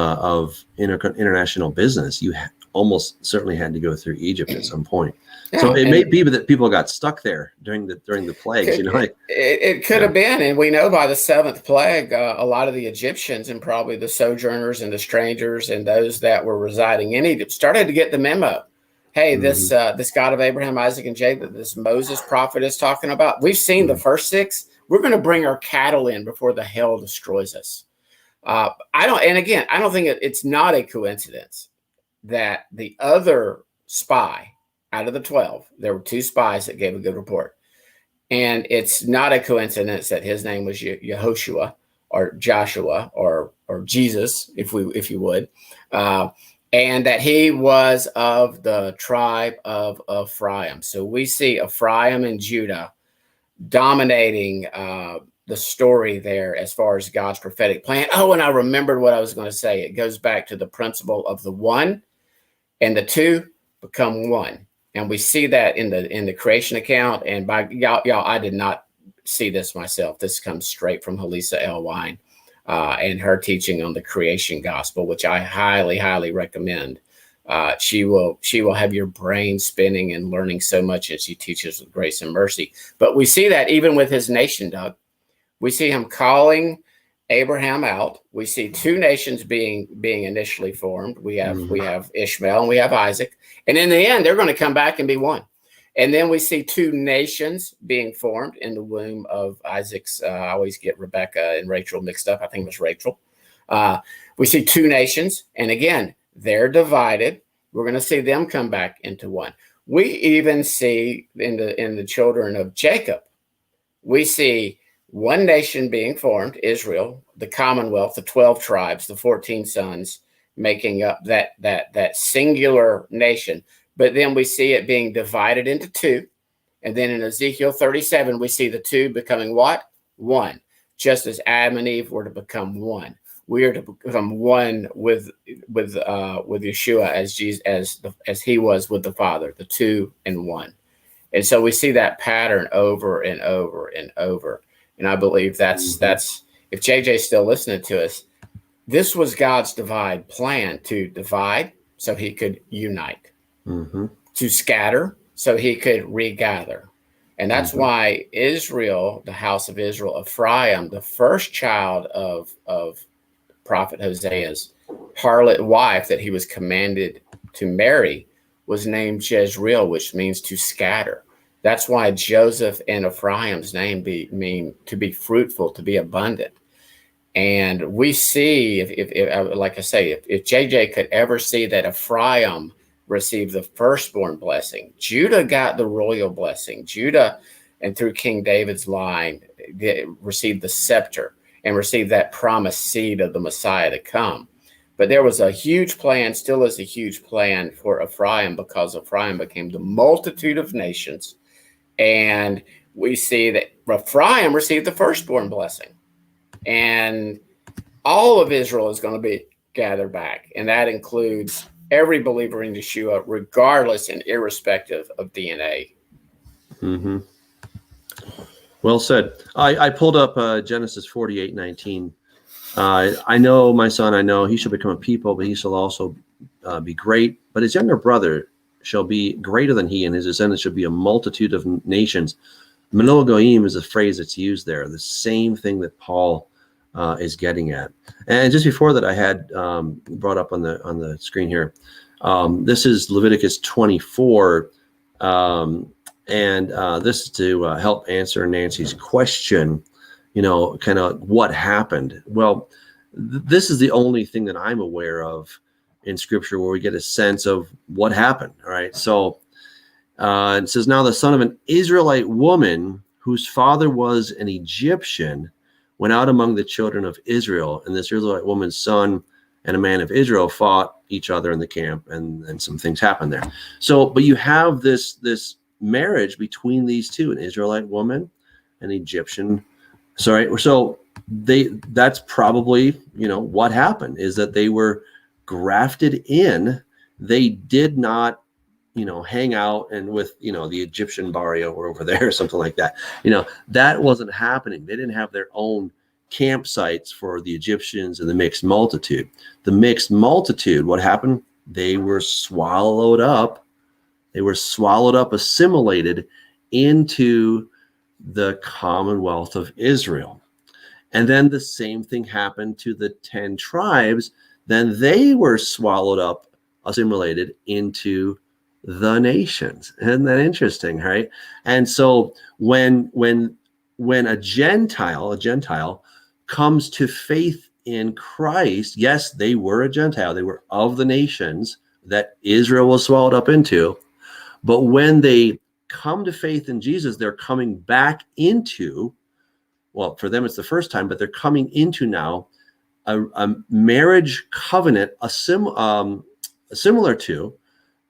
international business. You almost certainly had to go through Egypt at some point. Yeah, so it may be that people got stuck there during the plagues. It could have been, and we know by the seventh plague, a lot of the Egyptians and probably the sojourners and the strangers and those that were residing in Egypt started to get the memo. Hey, this God of Abraham, Isaac, and Jacob, this Moses prophet is talking about. We've seen the first 6. We're going to bring our cattle in before the hell destroys us. I don't think it's not a coincidence that the other spy out of the 12, there were 2 spies that gave a good report. And it's not a coincidence that his name was Yehoshua or Joshua or Jesus, if you would, and that he was of the tribe of Ephraim. So we see Ephraim and Judah dominating the story there as far as God's prophetic plan. Oh, and I remembered what I was going to say. It goes back to the principle of the one and the two become one. And we see that in the creation account. And by y'all, I did not see this myself. This comes straight from Halisa L. Wine and her teaching on the creation gospel, which I highly, highly recommend. She will have your brain spinning and learning so much as she teaches with grace and mercy. But we see that even with his nation, Doug. We see him calling Abraham out. We see two nations being initially formed. We have Ishmael and we have Isaac, and in the end, they're going to come back and be one. And then we see two nations being formed in the womb of Isaac's. I always get Rebecca and Rachel mixed up. I think it was Rachel. We see two nations, and again, they're divided. We're going to see them come back into one. We even see in the children of Jacob, we see one nation being formed, Israel, the Commonwealth, the 12 tribes, the 14 sons, making up that singular nation. But then we see it being divided into two. And then in Ezekiel 37, we see the two becoming what? One. Just as Adam and Eve were to become one. We are to become one with Yeshua as he was with the Father, the two and one. And so we see that pattern over and over and over. And I believe that's if JJ's still listening to us, this was God's plan to divide so he could unite, to scatter so he could regather. And that's why Israel, the house of Israel, Ephraim, the first child of Prophet Hosea's harlot wife that he was commanded to marry, was named Jezreel, which means to scatter. That's why Joseph and Ephraim's name mean to be fruitful, to be abundant. And we see, if like I say, if JJ could ever see that Ephraim received the firstborn blessing, Judah got the royal blessing. Judah, and through King David's line, received the scepter and received that promised seed of the Messiah to come. But there was a huge plan, still is a huge plan for Ephraim, because Ephraim became the multitude of nations. And we see that Ephraim received the firstborn blessing. And all of Israel is going to be gathered back. And that includes every believer in Yeshua, regardless and irrespective of DNA. Well said. I pulled up Genesis 48:19. I know, my son, I know he shall become a people, but he shall also be great. But his younger brother shall be greater than he, and his descendants shall be a multitude of nations. Manoah Goyim is a phrase that's used there, the same thing that Paul is getting at. And just before that, I had brought up on the screen here. This is Leviticus 24, and this is to help answer Nancy's question. Kind of what happened. Well, this is the only thing that I'm aware of in Scripture where we get a sense of what happened. All right, so it says, now the son of an Israelite woman whose father was an Egyptian went out among the children of Israel, and this Israelite woman's son and a man of Israel fought each other in the camp, and some things happened there. So, but you have this marriage between these two, an Israelite woman, an Egyptian. So that's probably, what happened is that they were grafted in. They did not, hang out and with, the Egyptian barrio or over there or something like that. That wasn't happening. They didn't have their own campsites for the Egyptians and the mixed multitude. The mixed multitude, what happened? They were swallowed up. Assimilated into the Commonwealth of Israel. And then the same thing happened to the 10 tribes. Then they were swallowed up, assimilated into the nations. Isn't that interesting, right? And so when a Gentile comes to faith in Christ, yes, they were a Gentile. They were of the nations that Israel was swallowed up into. But when they come to faith in Jesus, they're coming back into, well, for them it's the first time, but they're coming into now a marriage covenant, similar to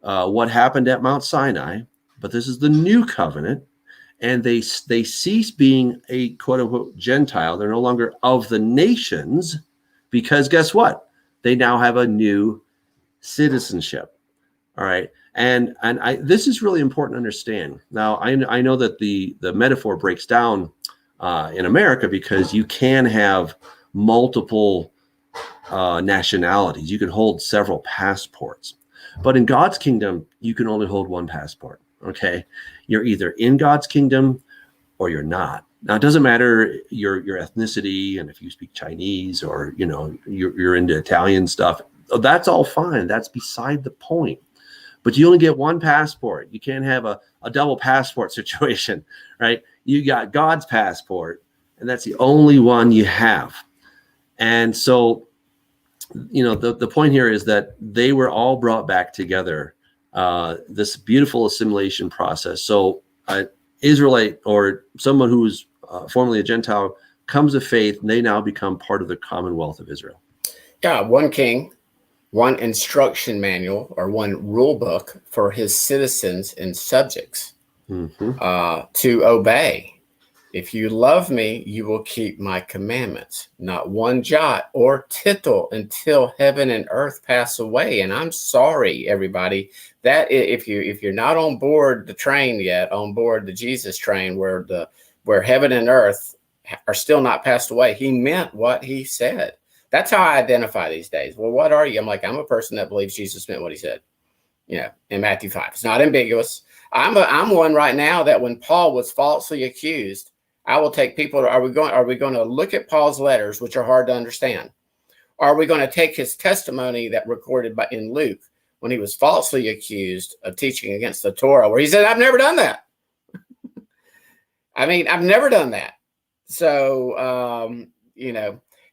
what happened at Mount Sinai, but this is the new covenant, and they cease being a quote unquote Gentile. They're no longer of the nations, because guess what? They now have a new citizenship. All right. And this is really important to understand. Now, I know that the metaphor breaks down in America because you can have multiple nationalities. You can hold several passports. But in God's kingdom, you can only hold one passport. Okay. You're either in God's kingdom or you're not. Now, it doesn't matter your ethnicity, and if you speak Chinese or, you're into Italian stuff, that's all fine. That's beside the point. But you only get one passport. You can't have a double passport situation, right? You got God's passport, and that's the only one you have. And so, the point here is that they were all brought back together, this beautiful assimilation process. So Israelite, or someone who's formerly a Gentile, comes to faith, and they now become part of the Commonwealth of Israel. Yeah, one king, one instruction manual, or one rule book for his citizens and subjects to obey. If you love me, you will keep my commandments, not one jot or tittle until heaven and earth pass away. And I'm sorry, everybody, that if you're not on board the train yet, on board the Jesus train, where heaven and earth are still not passed away, he meant what he said. That's how I identify these days. Well, what are you? I'm like, I'm a person that believes Jesus meant what he said. In Matthew 5, it's not ambiguous. I'm one right now that when Paul was falsely accused, I will take people. Are we going to look at Paul's letters, which are hard to understand? Or are we going to take his testimony that recorded in Luke when he was falsely accused of teaching against the Torah, where he said, "I've never done that." I mean, I've never done that. So,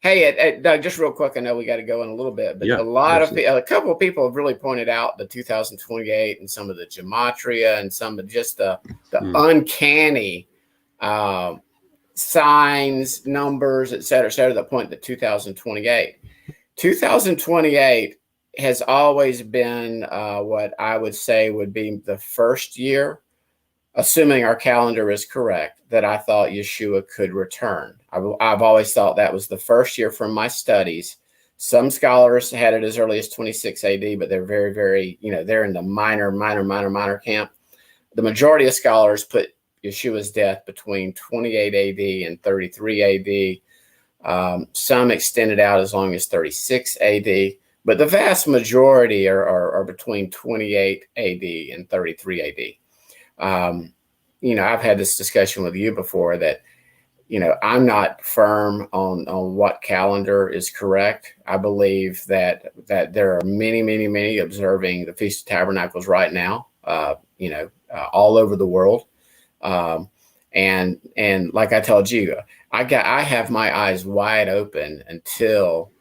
hey, Doug, just real quick, I know we got to go in a little bit, but a couple of people have really pointed out the 2028 and some of the gematria and some of just the uncanny signs, numbers, et cetera, that point to 2028. 2028 has always been what I would say would be the first year, assuming our calendar is correct, that I thought Yeshua could return. I've always thought that was the first year from my studies. Some scholars had it as early as 26 AD, but they're very, very, they're in the minor camp. The majority of scholars put Yeshua's death between 28 AD and 33 AD. Some extended out as long as 36 AD, but the vast majority are between 28 AD and 33 AD. I've had this discussion with you before that, I'm not firm on what calendar is correct. I believe that there are many observing the Feast of Tabernacles right now, all over the world. And like I told you, I have my eyes wide open until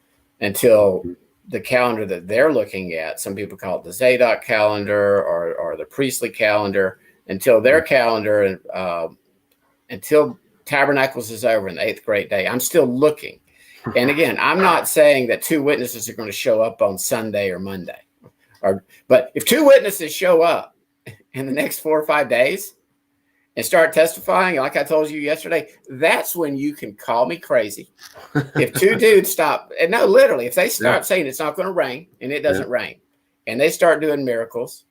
the calendar that they're looking at. Some people call it the Zadok calendar or the priestly calendar, until their calendar, until Tabernacles is over in the 8th great day. I'm still looking. And again, I'm not saying that 2 witnesses are going to show up on Sunday or Monday, but if 2 witnesses show up in the next 4 or 5 days and start testifying, like I told you yesterday, that's when you can call me crazy. If 2 dudes stop, and no, literally, if they start saying it's not going to rain and it doesn't rain, and they start doing miracles,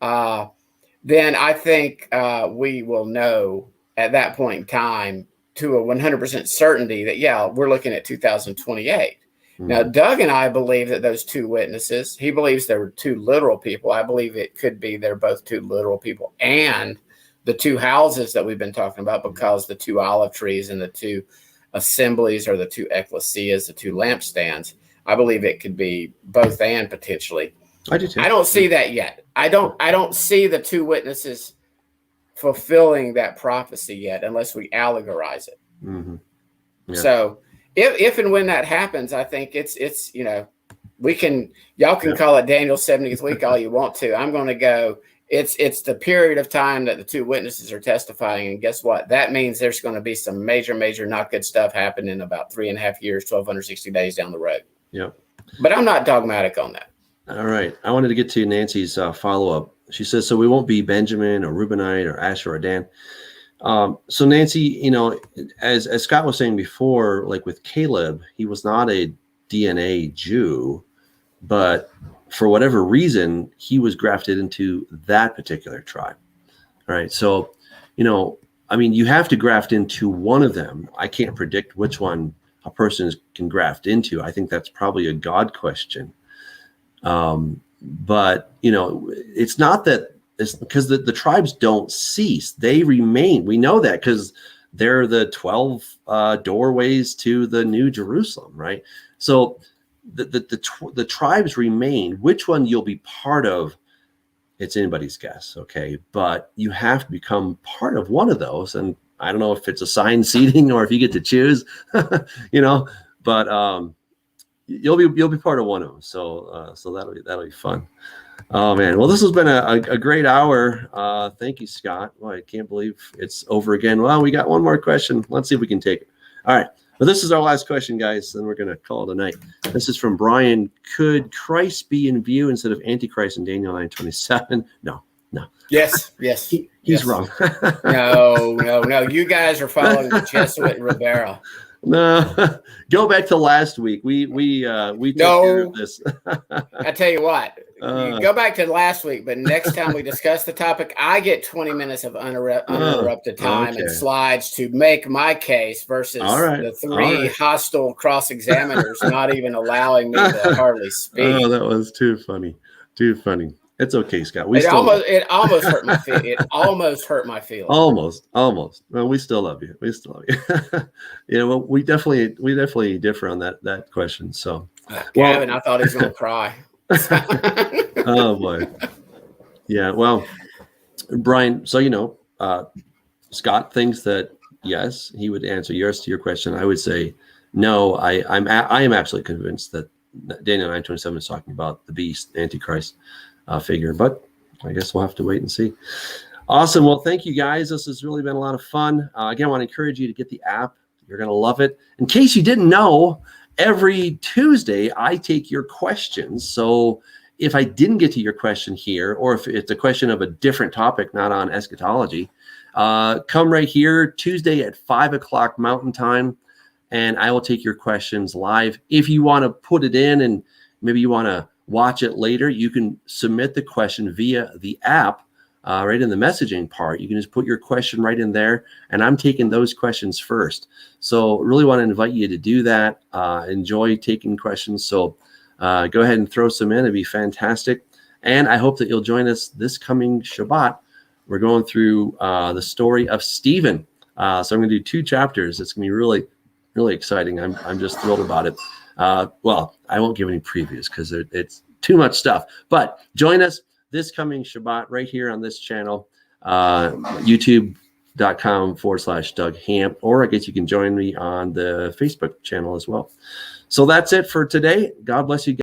then I think we will know at that point in time to a 100% certainty that, we're looking at 2028. Now, Doug and I believe that those 2 witnesses, he believes there were 2 literal people. I believe it could be they're both 2 literal people, and the 2 houses that we've been talking about, because the 2 olive trees and the 2 assemblies, or the 2 ecclesias, the 2 lampstands, I believe it could be both and potentially. I do too. I don't see that yet. I don't see the 2 witnesses fulfilling that prophecy yet, unless we allegorize it. So if and when that happens, I think it's y'all can call it Daniel's 70th week all you want to. I'm going to go, it's the period of time that the 2 witnesses are testifying. And guess what? That means there's going to be some major not good stuff happening in about 3.5 years, 1,260 days down the road. Yep. But I'm not dogmatic on that. All right. I wanted to get to Nancy's follow-up. She says, so we won't be Benjamin or Reubenite or Asher or Dan. So Nancy, as Scott was saying before, like with Caleb, he was not a DNA Jew, but for whatever reason, he was grafted into that particular tribe. All right. So, you have to graft into one of them. I can't predict which one a person can graft into. I think that's probably a God question. But it's not that it's because the tribes don't cease. They remain. We know that because they're the 12 doorways to the New Jerusalem, right? So the tribes remain. Which one you'll be part of, it's anybody's guess, okay? But you have to become part of one of those. And I don't know if it's assigned seating or if you get to choose, but you'll be part of one of them. So that'll be fun. Oh man, well, this has been a great hour. Thank you, Scott. Well, I can't believe it's over again. Well, we got one more question. Let's see if we can take it. All right. Well, this is our last question, guys. Then we're going to call it a night. This is from Brian. Could Christ be in view instead of Antichrist in Daniel 9:27? No. Yes. He's wrong. No. You guys are following the Jesuit and Rivera. No, go back to last week. We took care of this. I tell you what, you go back to last week, but next time we discuss the topic, I get 20 minutes of uninterrupted time and slides to make my case versus the three hostile cross-examiners not even allowing me to hardly speak. Oh, that was too funny. It's okay, Scott. It almost hurt my feelings. It almost hurt my feelings. Almost. Well, we still love you. Well, we definitely differ on that question. So, Gavin, I thought he was going to cry. Oh boy. Yeah. Well, Brian. So Scott thinks that yes, he would answer yes to your question. I would say no. I am absolutely convinced that Daniel 9:27 is talking about the beast, Antichrist. Figure, but I guess we'll have to wait and see. Awesome. Well, thank you guys. This has really been a lot of fun. Again, I want to encourage you to get the app. You're going to love it. In case you didn't know, every Tuesday I take your questions. So if I didn't get to your question here, or if it's a question of a different topic, not on eschatology, come right here Tuesday at 5:00 Mountain Time, and I will take your questions live. If you want to put it in and maybe you want to watch it later, you can submit the question via the app right in the messaging part. You can just put your question right in there, and I'm taking those questions first. So really want to invite you to do that. Enjoy taking questions. So go ahead and throw some in. It'd be fantastic. And I hope that you'll join us this coming Shabbat. We're going through the story of Stephen. So I'm going to do 2 chapters. It's going to be really, really exciting. I'm just thrilled about it. Well, I won't give any previews because it's too much stuff. But join us this coming Shabbat right here on this channel, youtube.com/Doug Hamp, or I guess you can join me on the Facebook channel as well. So that's it for today. God bless you guys.